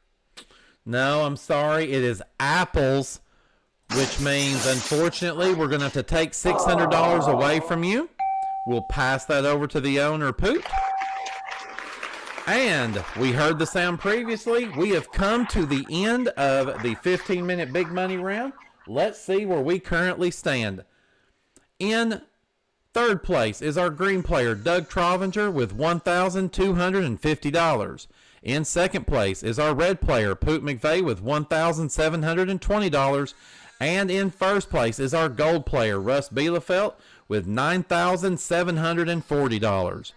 No, I'm sorry. It is apples, which means, unfortunately, we're going to have to take $600 away from you. We'll pass that over to the owner, Poot. And we heard the sound previously. We have come to the end of the 15-minute big money round. Let's see where we currently stand. In third place is our green player, Doug Trovinger, with $1,250. In second place is our red player, Poot McVay, with $1,720. And in first place is our gold player, Russ Bielefeld, with $9,740.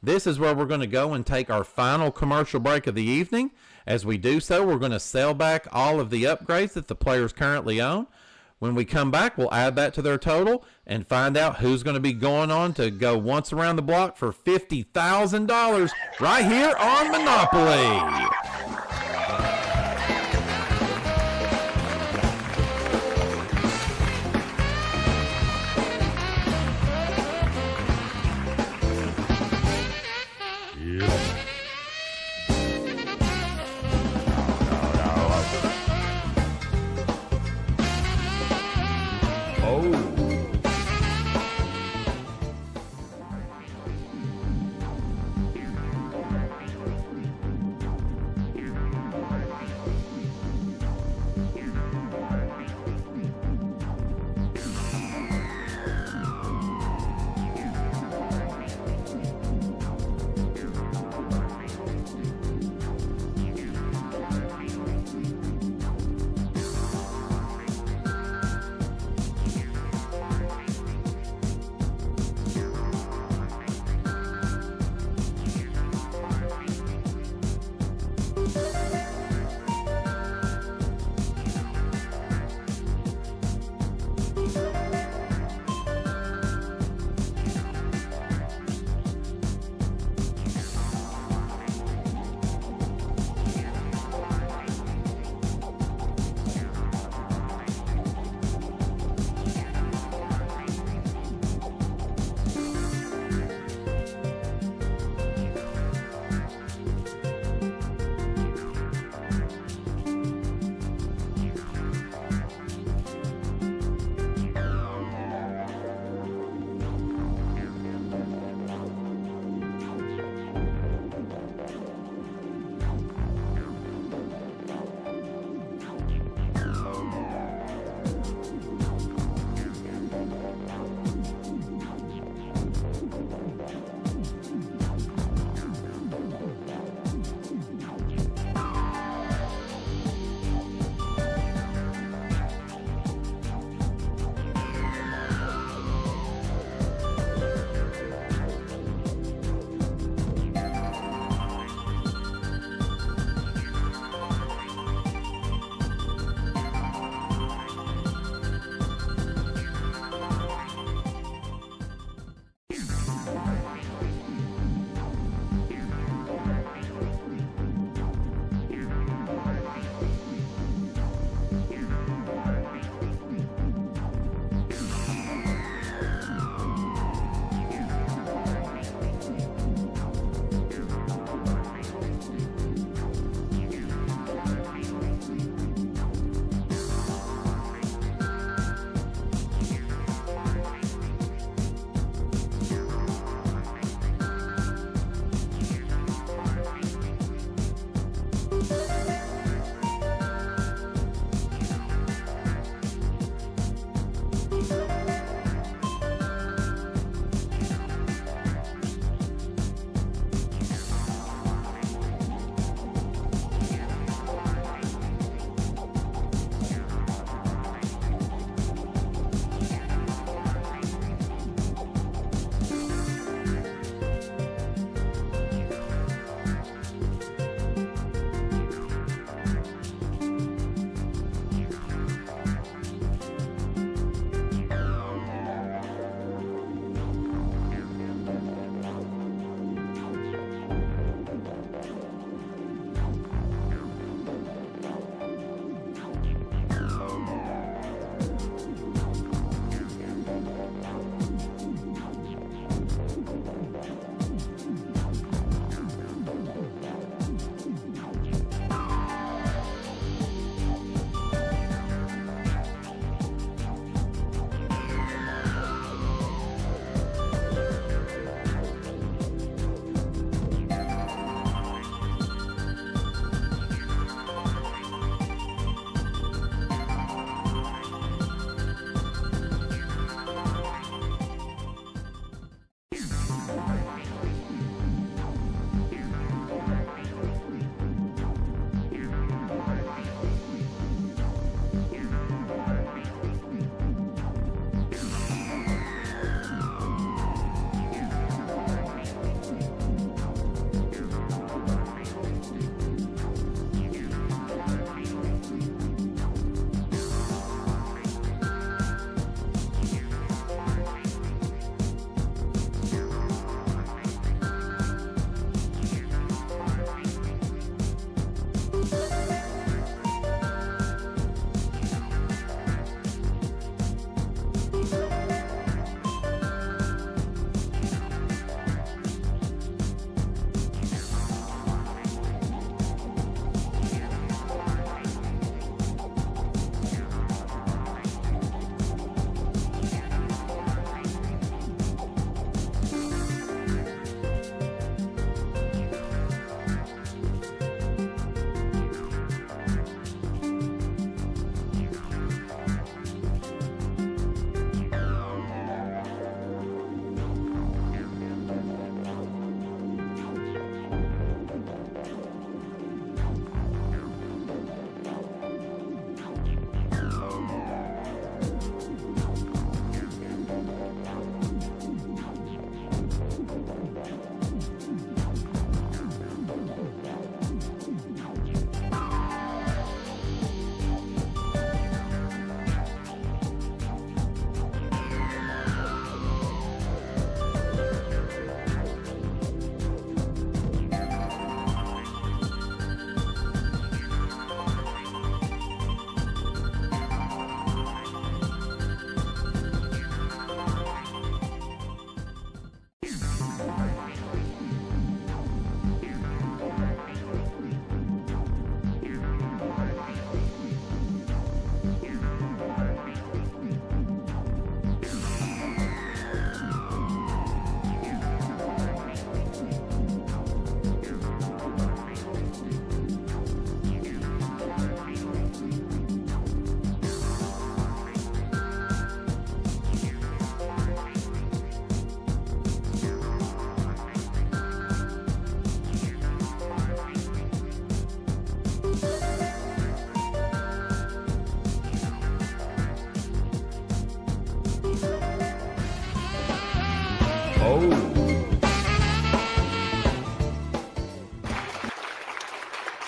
This is where we're going to go and take our final commercial break of the evening. As we do so, we're going to sell back all of the upgrades that the players currently own. When we come back, we'll add that to their total and find out who's going to be going on to go once around the block for $50,000 right here on Monopoly.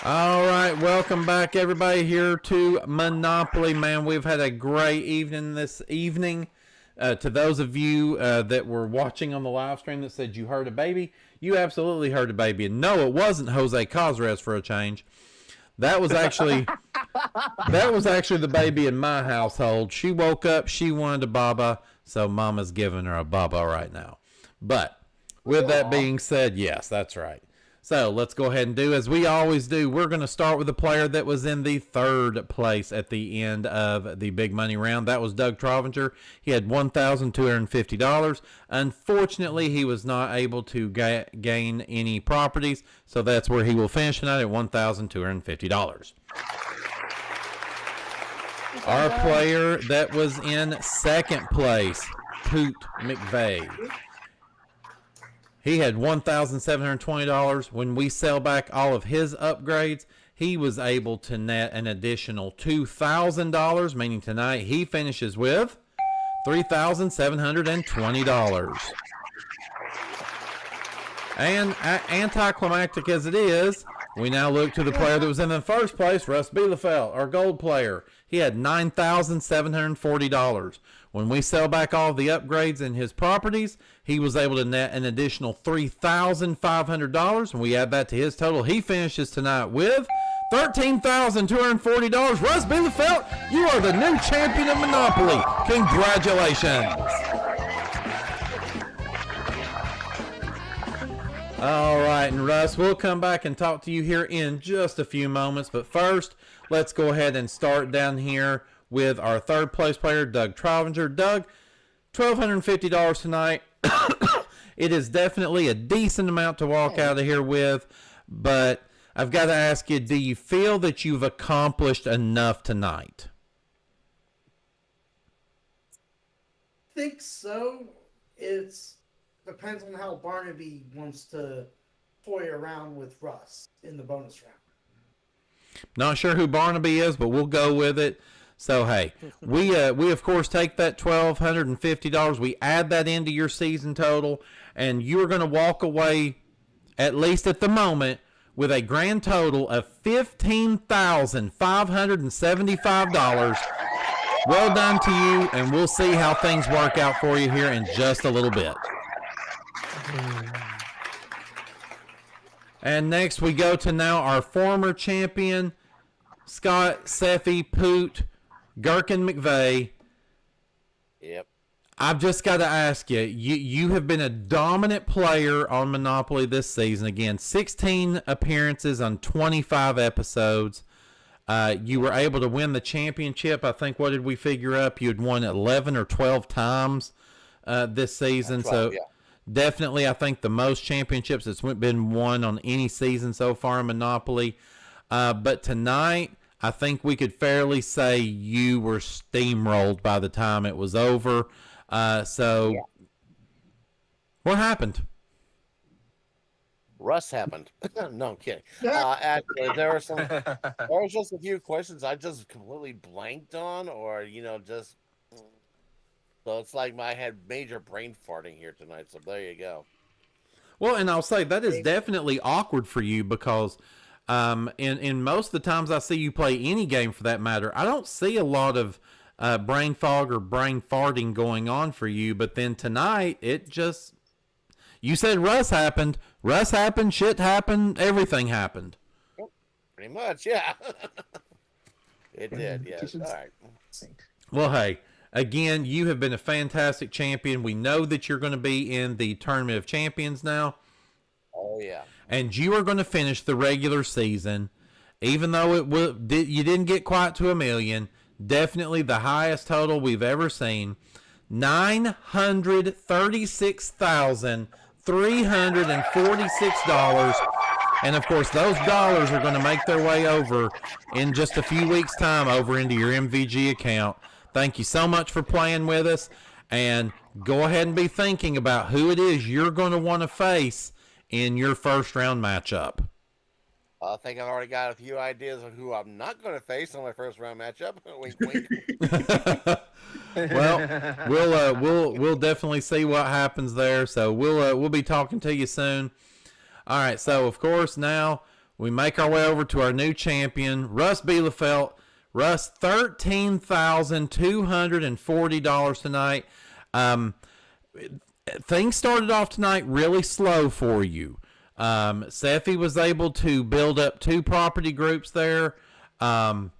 All right, welcome back, everybody, here to Monopoly. Man, we've had a great evening this evening. To those of you that were watching on the live stream that said you heard a baby, you absolutely heard a baby. And no, it wasn't Jose Cosres for a change. That was actually the baby in my household. She woke up, she wanted a baba, so Mama's giving her a baba right now. But with that being said, yes, that's right. So let's go ahead and do as we always do. We're going to start with the player that was in the third place at the end of the big money round. That was Doug Trovinger. He had $1,250. Unfortunately, he was not able to gain any properties, so that's where he will finish tonight at $1,250. Our player that was in second place, Gherkin McVay. He had $1,720. When we sell back all of his upgrades, he was able to net an additional $2,000, meaning tonight he finishes with $3,720. And anticlimactic as it is, we now look to the player that was in the first place, Russ Bielefeld, our gold player. He had $9,740. When we sell back all the upgrades in his properties, he was able to net an additional $3,500. And we add that to his total. He finishes tonight with $13,240. Russ Bielefeld, you are the new champion of Monopoly. Congratulations. All right, and Russ, we'll come back and talk to you here in just a few moments. But first, let's go ahead and start down here with our third place player, Doug Trovinger. Doug, $1,250 tonight. It is definitely a decent amount to walk out of here with, but I've got to ask you, do you feel that you've accomplished enough tonight? I think so. It's depends on how Barnaby wants to toy around with Russ in the bonus round. Not sure who Barnaby is, but we'll go with it. So, hey, we of course take that $1,250. We add that into your season total, and you're going to walk away, at least at the moment, with a grand total of $15,575. Well done to you, and we'll see how things work out for you here in just a little bit. And next we go to now our former champion, Scott Seffy Poot, Gherkin McVay. Yep. I've just got to ask you, you have been a dominant player on Monopoly this season. Again, 16 appearances on 25 episodes. You were able to win the championship. I think, what did we figure up? You had won 11 or 12 times this season. That's right, so yeah. Definitely, I think the most championships that's been won on any season so far in Monopoly. But tonight, I think we could fairly say you were steamrolled by the time it was over. What happened? Russ happened. No, I'm kidding. Actually, there was just a few questions I just completely blanked on, or just. So it's like I had major brain farting here tonight. So there you go. Well, and I'll say that is definitely awkward for you because in most of the times I see you play any game for that matter, I don't see a lot of brain fog or brain farting going on for you. But then tonight, you said Russ happened, shit happened, everything happened. Pretty much, yeah. It did, yes. All right. Well, hey. Again, you have been a fantastic champion. We know that you're going to be in the Tournament of Champions now. Oh, yeah. And you are going to finish the regular season, even though you didn't get quite to $1 million, definitely the highest total we've ever seen, $936,346. And, of course, those dollars are going to make their way over in just a few weeks' time over into your MVG account. Thank you so much for playing with us, and go ahead and be thinking about who it is you're going to want to face in your first round matchup. I think I've already got a few ideas of who I'm not going to face on my first round matchup. Wink, wink. Well, we'll definitely see what happens there. So we'll be talking to you soon. All right. So of course now We make our way over to our new champion, Russ Bielefeld. Russ, $13,240 tonight. Things started off tonight really slow for you. Seffi was able to build up 2 property groups there. And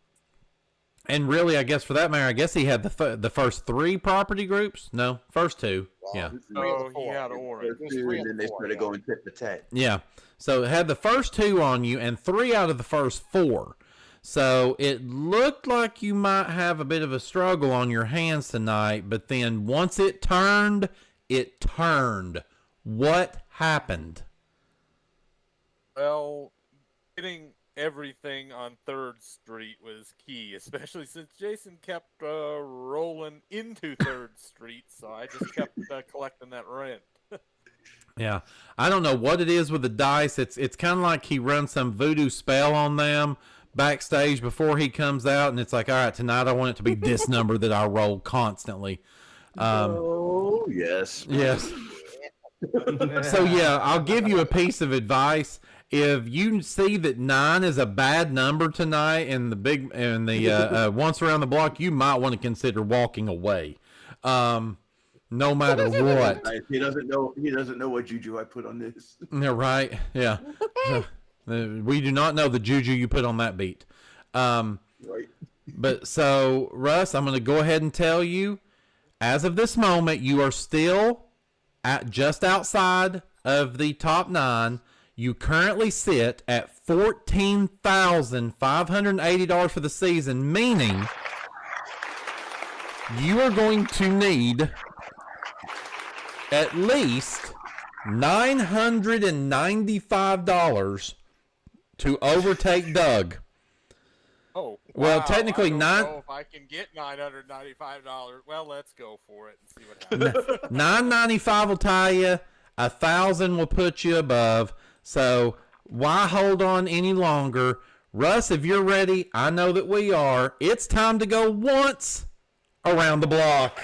really, I guess for that matter, I guess he had the first 3 property groups. No, first 2. Yeah. Oh, he had orange. And then they started going tit for tat. Yeah. So it had the first 2 on you and 3 out of the first 4. So it looked like you might have a bit of a struggle on your hands tonight, but then once it turned, it turned. What happened? Well, getting everything on 3rd Street was key, especially since Jason kept rolling into 3rd Street, so I just kept collecting that rent. Yeah, I don't know what it is with the dice. It's kind of like he runs some voodoo spell on them backstage before he comes out, and it's like, all right, tonight I want it to be this number that I roll constantly. Oh, yes. Yes. So yeah, I'll give you a piece of advice. If you see that 9 is a bad number tonight in the once around the block, you might want to consider walking away. No matter what. He doesn't know what juju I put on this. Yeah, right. Yeah. We do not know the juju you put on that beat. Right. But so, Russ, I'm going to go ahead and tell you, as of this moment, you are still at just outside of the top 9. You currently sit at $14,580 for the season, meaning you are going to need at least $995 to overtake Doug. Oh, Well, wow. technically, I don't know if I can get $995. Well, let's go for it and see what happens. $995 will tie you. 1,000 will put you above. So why hold on any longer? Russ, if you're ready, I know that we are. It's time to go once around the block.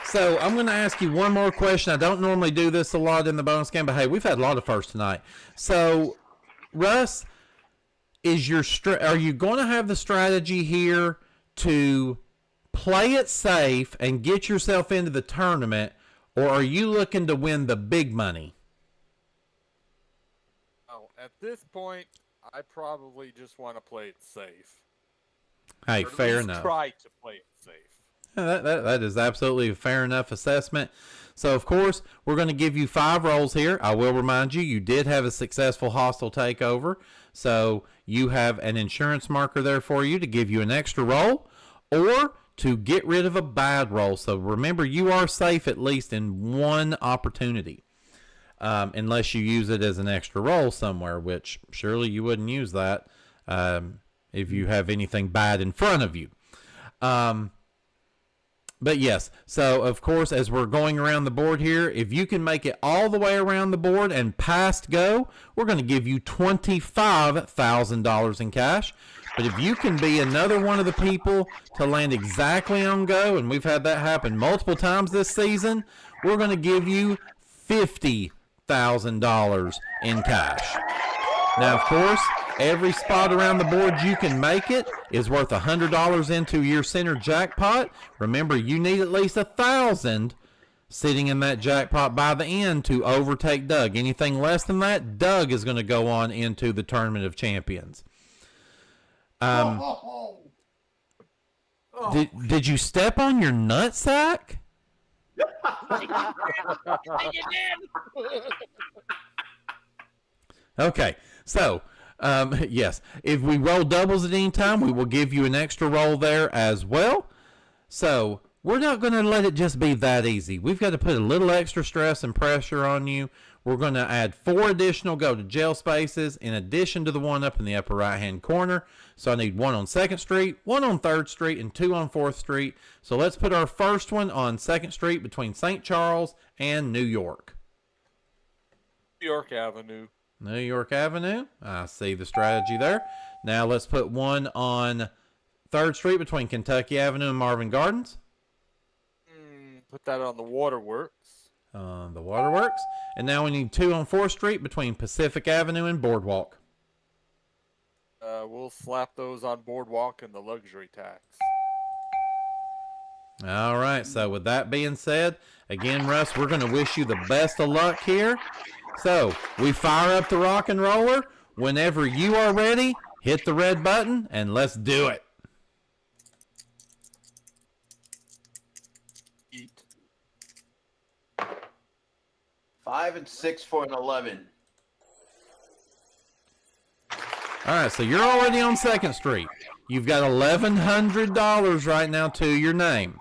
So I'm going to ask you one more question. I don't normally do this a lot in the bonus game, but hey, we've had a lot of firsts tonight. So, Russ, are you going to have the strategy here to play it safe and get yourself into the tournament, or are you looking to win the big money? Oh, at this point, I probably just want to play it safe. Hey, Or at fair least enough. Try to play it safe. That is absolutely a fair enough assessment. So, of course, we're going to give you 5 rolls here. I will remind you, you did have a successful hostile takeover. So, you have an insurance marker there for you to give you an extra roll or to get rid of a bad roll. So, remember, you are safe at least in one opportunity. Unless you use it as an extra roll somewhere, which surely you wouldn't use that if you have anything bad in front of you. But yes, so of course, as we're going around the board here, if you can make it all the way around the board and past go, we're going to give you $25,000 in cash. But if you can be another one of the people to land exactly on go, and we've had that happen multiple times this season, we're going to give you $50,000 in cash. Now, of course, every spot around the board you can make it is worth $100 into your center jackpot. Remember, you need at least 1,000 sitting in that jackpot by the end to overtake Doug. Anything less than that, Doug is going to go on into the Tournament of Champions. Did you step on your nutsack? Okay, so yes, if we roll doubles at any time, we will give you an extra roll there as well. So we're not going to let it just be that easy. We've got to put a little extra stress and pressure on you. We're going to add 4 additional go to jail spaces in addition to the one up in the upper right hand corner. So I need 1 on 2nd Street, 1 on 3rd Street, and 2 on 4th Street. So let's put our first one on 2nd Street between St. Charles and New York. New York Avenue. New York Avenue. I see the strategy there. Now let's put one on 3rd Street between Kentucky Avenue and Marvin Gardens. put that on the Waterworks. The Waterworks. And now we need 2 on 4th Street between Pacific Avenue and Boardwalk. We'll slap those on Boardwalk and the luxury tax. All right. So with that being said, again, Russ, we're going to wish you the best of luck here. So we fire up the rock and roller. Whenever you are ready, hit the red button and let's do it. Eat. 5 and 6 for an 11. All right, so you're already on 2nd Street. You've got $1,100 right now to your name.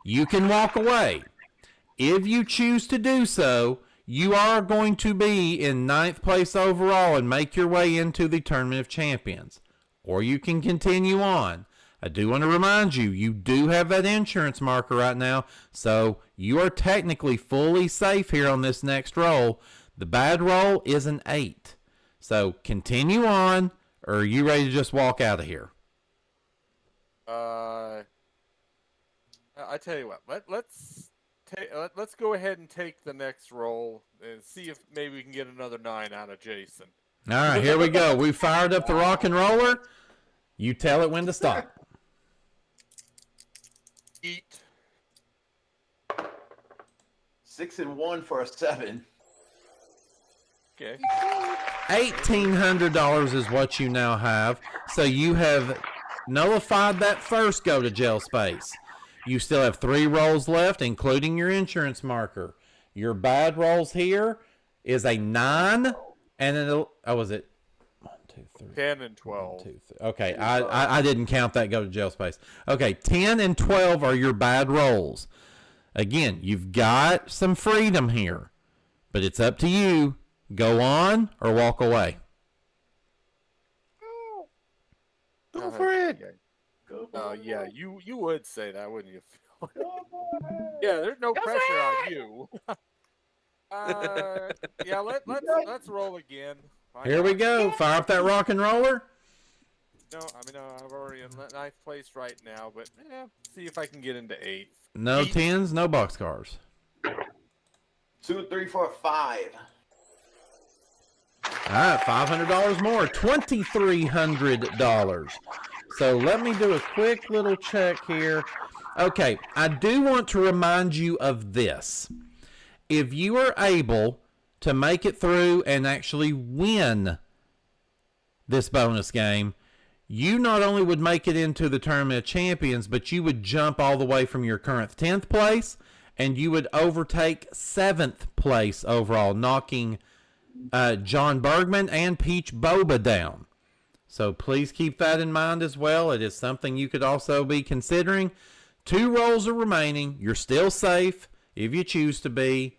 You can walk away. If you choose to do so, you are going to be in 9th place overall and make your way into the Tournament of Champions. Or you can continue on. I do want to remind you, you do have that insurance marker right now, so you are technically fully safe here on this next roll. The bad roll is an 8. So continue on, or are you ready to just walk out of here? I tell you what, let's go ahead and take the next roll and see if maybe we can get another 9 out of Jason. All right, here we go. We fired up the rock and roller. You tell it when to stop. Eat. 6 and 1 for a 7. Okay. $1,800 is what you now have. So you have nullified that first go to jail space. You still have 3 rolls left, including your insurance marker. Your bad rolls here is a 9 and an, oh, was it 1, 2, 3, 10 and 12. 1, 2, 3. Okay, I didn't count that go to jail space. Okay, 10 and 12 are your bad rolls. Again, you've got some freedom here, but it's up to you. Go on or walk away. Go for it. Yeah, you would say that, wouldn't you? Yeah, there's no pressure on you. Yeah, let's roll again. Here we go. Fire up that rock and roller. No, I mean, I'm already in 9th place right now, but see if I can get into 8th. No 10s, no boxcars. 2, 3, 4, 5. All right, $500 more, $2,300. So let me do a quick little check here. Okay, I do want to remind you of this. If you are able to make it through and actually win this bonus game, you not only would make it into the Tournament of Champions, but you would jump all the way from your current 10th place, and you would overtake 7th place overall, knocking John Bergman and Peach Boba down. So please keep that in mind as well. It is something you could also be considering. 2 rolls are remaining. You're still safe if you choose to be.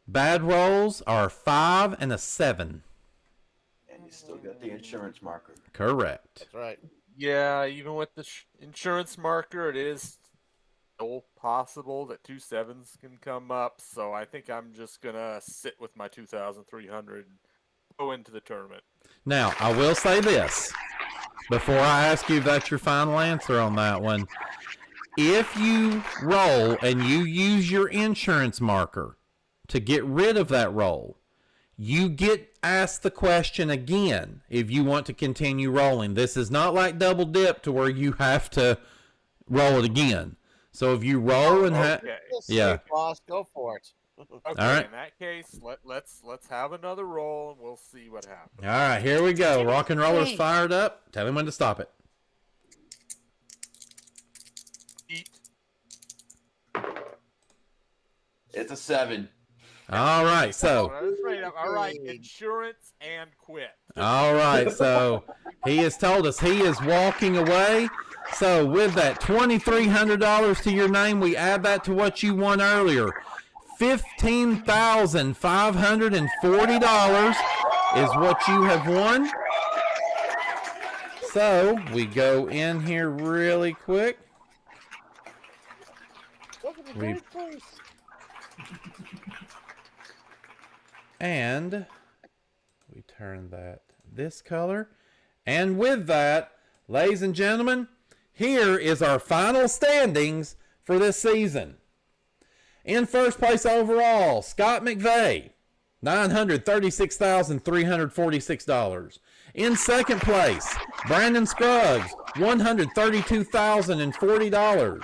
Bad rolls are 5 and a 7. And you still got the insurance marker. Correct. That's right. Yeah, even with the insurance marker, it is still possible that 2 7s can come up. So I think I'm just gonna sit with my 2,300 and go into the tournament. Now, I will say this before I ask you if that's your final answer on that one. If you roll and you use your insurance marker to get rid of that roll, you get asked the question again if you want to continue rolling. This is not like double dip to where you have to roll it again. So if you roll and Okay. yeah, Boss, go for it. Okay, All right. in that case, let's have another roll and we'll see what happens. all right, here we go. Rock and roller's fired up. Tell him when to stop it. Eat. It's a 7. All right, so All right, insurance and quit. all right, so he has told us he is walking away. So with that $2,300 to your name, we add that to what you won earlier. $15,540 is what you have won. So we go in here really quick. And we turn that this color. And with that, ladies and gentlemen, here is our final standings for this season. In first place overall, Scott McVay, $936,346. In second place, Brandon Scruggs, $132,040.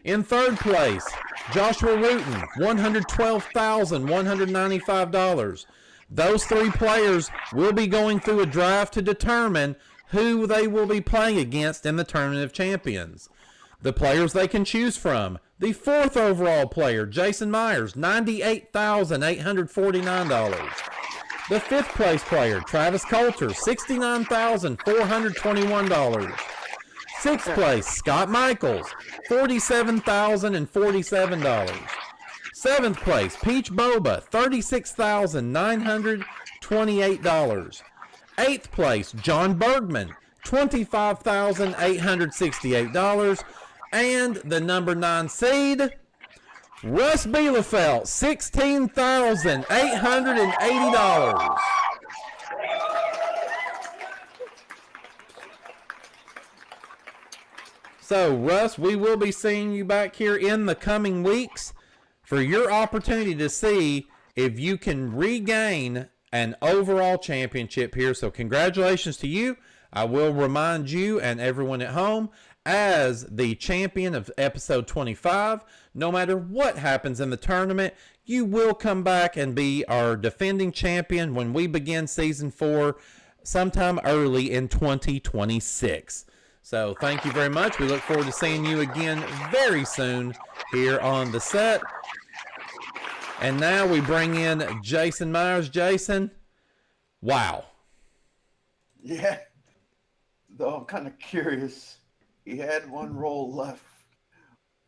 In third place, Joshua Wooten, $112,195. Those three players will be going through a draft to determine who they will be playing against in the Tournament of Champions. The players they can choose from: the fourth overall player, Jason Myers, $98,849. The fifth place player, Travis Coulter, $69,421. Sixth place, Scott Michaels, $47,047. Seventh place, Peach Boba, $36,928. Eighth place, John Bergman, $25,868. And the number 9 seed, Russ Bielefeld, $16,880. So, Russ, we will be seeing you back here in the coming weeks for your opportunity to see if you can regain an overall championship here. So, congratulations to you. I will remind you and everyone at home, as the champion of episode 25, no matter what happens in the tournament, you will come back and be our defending champion when we begin season 4 sometime early in 2026. So thank you very much. We look forward to seeing you again very soon here on the set. And now we bring in Jason Myers. Jason, wow. Yeah. Though I'm kind of curious. He had one roll left.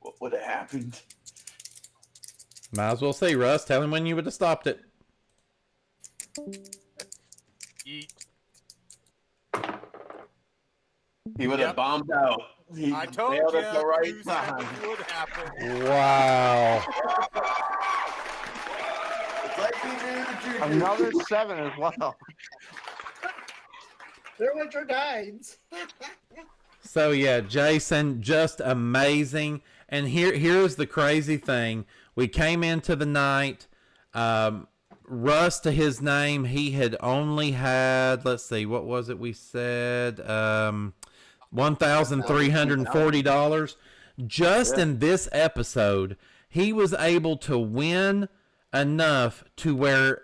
What would have happened? Might as well see, Russ. Tell him when you would have stopped it. Yeet. He would have bombed out. He I told nailed you it the right 2 time. seconds would happen. Wow. It's like he knew the juju. Another 7 as well. There went your guides. So yeah, Jason, just amazing. And here's the crazy thing. We came into the night, Russ, to his name, he had only had, let's see, what was it we said? $1,340. Just in this episode, he was able to win enough to where,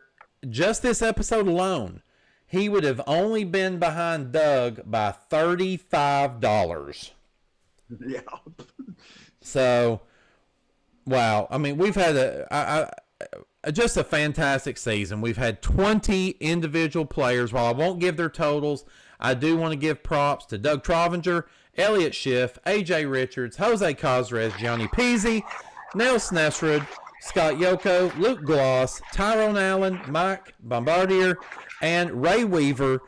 just this episode alone, he would have only been behind Doug by $35. Yeah. So, wow. I mean, we've had just a fantastic season. We've had 20 individual players. While I won't give their totals, I do want to give props to Doug Trovinger, Elliot Schiff, AJ Richards, Jose Cosres, Johnny Peasy, Nell Snesrud, Scott Yoko, Luke Gloss, Tyrone Allen, Mike Bombardier, and Ray Weaver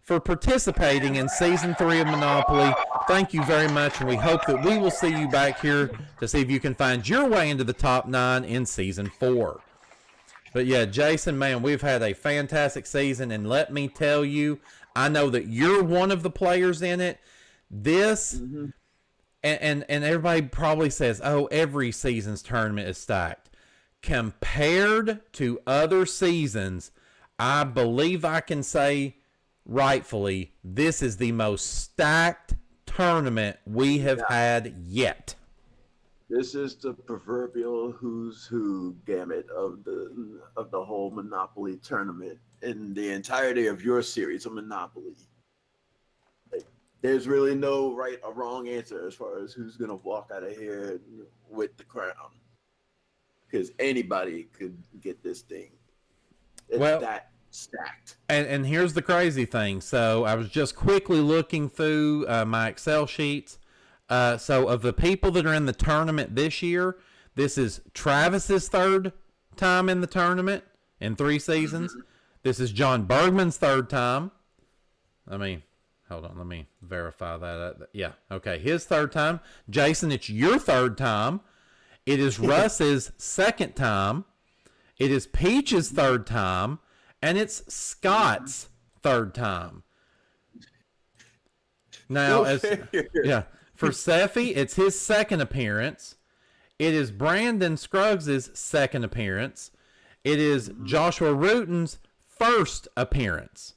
for participating in Season 3 of Monopoly. Thank you very much, and we hope that we will see you back here to see if you can find your way into the top 9 in Season 4. But yeah, Jason, man, we've had a fantastic season, and let me tell you, I know that you're one of the players in it. This, and everybody probably says, oh, every season's tournament is stacked. Compared to other seasons, I believe I can say rightfully, this is the most stacked tournament we have had yet. This is the proverbial who's who gamut of the whole Monopoly tournament in the entirety of your series of Monopoly. Like, there's really no right or wrong answer as far as who's gonna walk out of here with the crown, because anybody could get this thing. It's that stacked. And here's the crazy thing. So I was just quickly looking through my Excel sheets. So of the people that are in the tournament this year, this is Travis's third time in the tournament in 3 seasons. This is John Bergman's third time. Hold on, let me verify that. Yeah, okay, his third time. Jason, it's your third time. It is Russ's second time. It is Peach's third time. And it's Scott's third time. Now, for Seffi, it's his second appearance. It is Brandon Scruggs' second appearance. It is Joshua Rutan's first appearance.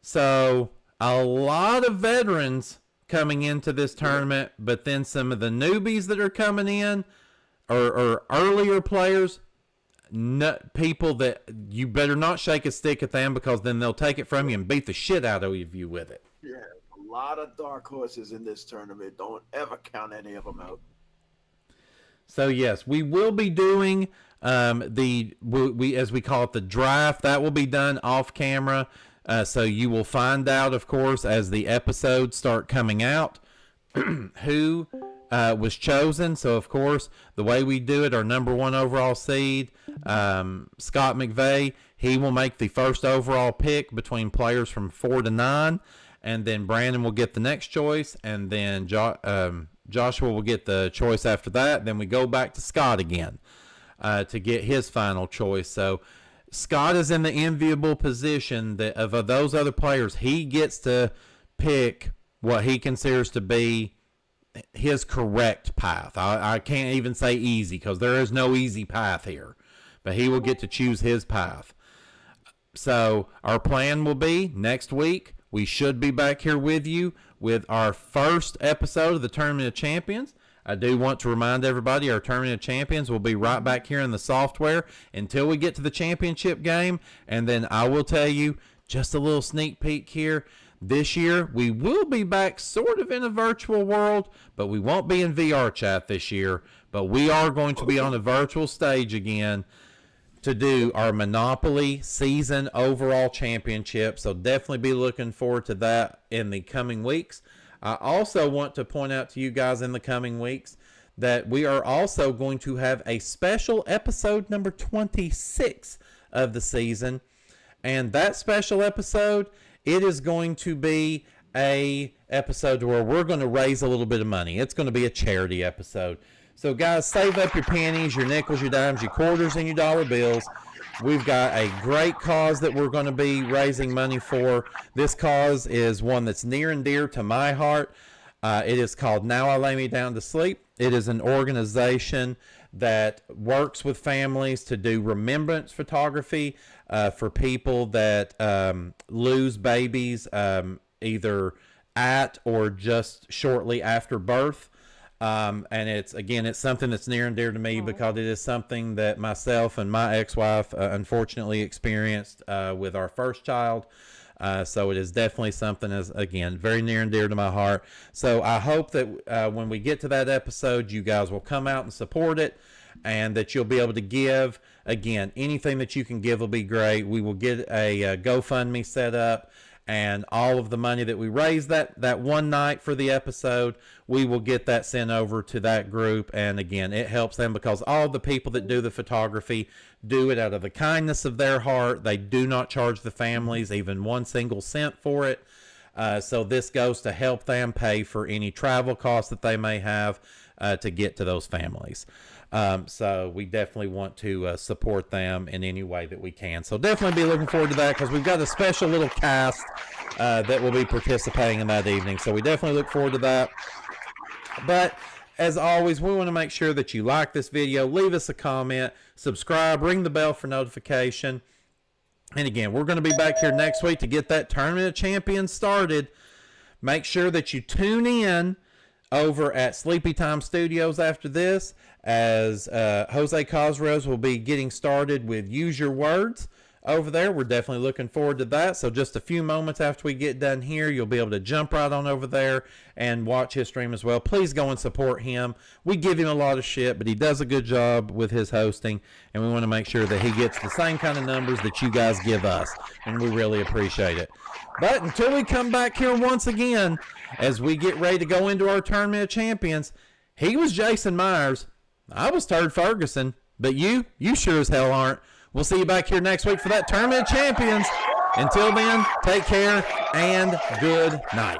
So a lot of veterans coming into this tournament, but then some of the newbies that are coming in or earlier players, people that you better not shake a stick at them, because then they'll take it from you and beat the shit out of you with it. Yeah, a lot of dark horses in this tournament. Don't ever count any of them out. So yes, we will be doing we as we call it, the draft. That will be done off camera. So you will find out, of course, as the episodes start coming out, who was chosen. So, of course, the way we do it, our number 1 overall seed, Scott McVay, he will make the first overall pick between players from 4 to 9. And then Brandon will get the next choice. And then Joshua will get the choice after that. Then we go back to Scott again to get his final choice. So Scott is in the enviable position that of those other players, he gets to pick what he considers to be his correct path. I can't even say easy, because there is no easy path here, but he will get to choose his path. So our plan will be next week, we should be back here with you with our first episode of the Tournament of Champions. I do want to remind everybody, our Tournament of Champions will be right back here in the software until we get to the championship game. And then I will tell you just a little sneak peek here. This year, we will be back sort of in a virtual world, but we won't be in VR chat this year. But we are going to be on a virtual stage again to do our Monopoly season overall championship. So definitely be looking forward to that in the coming weeks. I also want to point out to you guys in the coming weeks that we are also going to have a special episode number 26 of the season. And that special episode, it is going to be a episode where we're going to raise a little bit of money. It's going to be a charity episode. So guys, save up your pennies, your nickels, your dimes, your quarters, and your dollar bills. We've got a great cause that we're going to be raising money for. This cause is one that's near and dear to my heart. It is called Now I Lay Me Down to Sleep. It is an organization that works with families to do remembrance photography for people that lose babies either at or just shortly after birth. And it's something that's near and dear to me, because it is something that myself and my ex-wife unfortunately experienced with our first child. So it is definitely something that's, again, very near and dear to my heart. So I hope that when we get to that episode, you guys will come out and support it, and that you'll be able to give. Again, anything that you can give will be great. We will get a GoFundMe set up, and all of the money that we raise that one night for the episode, we will get that sent over to that group. And again, it helps them, because all the people that do the photography do it out of the kindness of their heart. They do not charge the families even 1 single cent for it. So this goes to help them pay for any travel costs that they may have to get to those families. So we definitely want to support them in any way that we can. So definitely be looking forward to that, because we've got a special little cast that will be participating in that evening. So we definitely look forward to that. But as always, we want to make sure that you like this video, leave us a comment, subscribe, ring the bell for notification. And again, we're going to be back here next week to get that Tournament of Champions started. Make sure that you tune in over at Sleepy Time Studios after this, as Jose Cosrose will be getting started with Use Your Words over there. We're definitely looking forward to that. So just a few moments after we get done here, you'll be able to jump right on over there and watch his stream as well. Please go and support him. We give him a lot of shit, but he does a good job with his hosting, and we want to make sure that he gets the same kind of numbers that you guys give us, and we really appreciate it. But until we come back here once again, as we get ready to go into our Tournament of Champions, he was Jason Myers. I was Turd Ferguson, but you sure as hell aren't. We'll see you back here next week for that Tournament of Champions. Until then, take care and good night.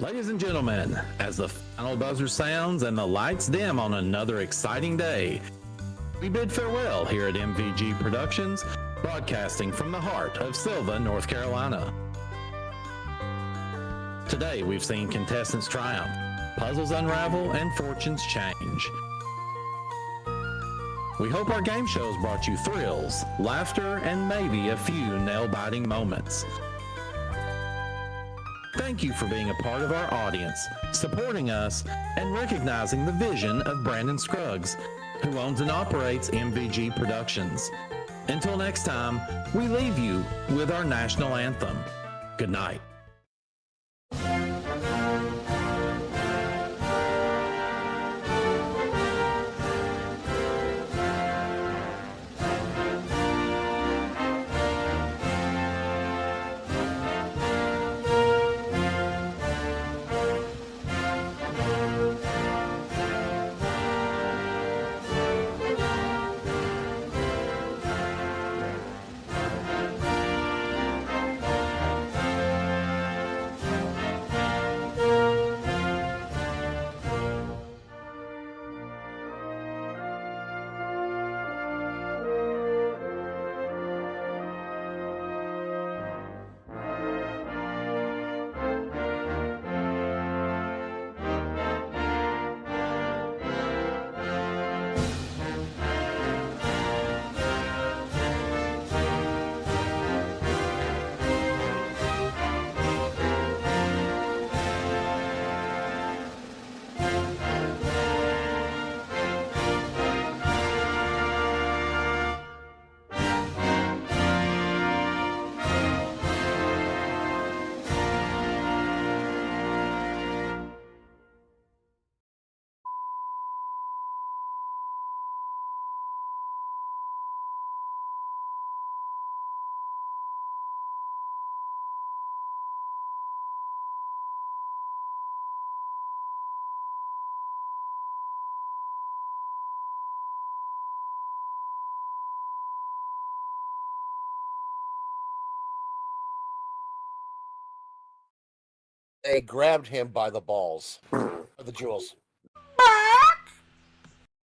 Ladies and gentlemen, as the final buzzer sounds and the lights dim on another exciting day, we bid farewell here at MVG Productions, broadcasting from the heart of Sylva, North Carolina. Today we've seen contestants triumph, puzzles unravel, and fortunes change. We hope our game shows brought you thrills, laughter, and maybe a few nail-biting moments. Thank you for being a part of our audience, supporting us, and recognizing the vision of Brandon Scruggs, who owns and operates MVG Productions. Until next time, we leave you with our national anthem. Good night. They grabbed him by the balls, or the jewels.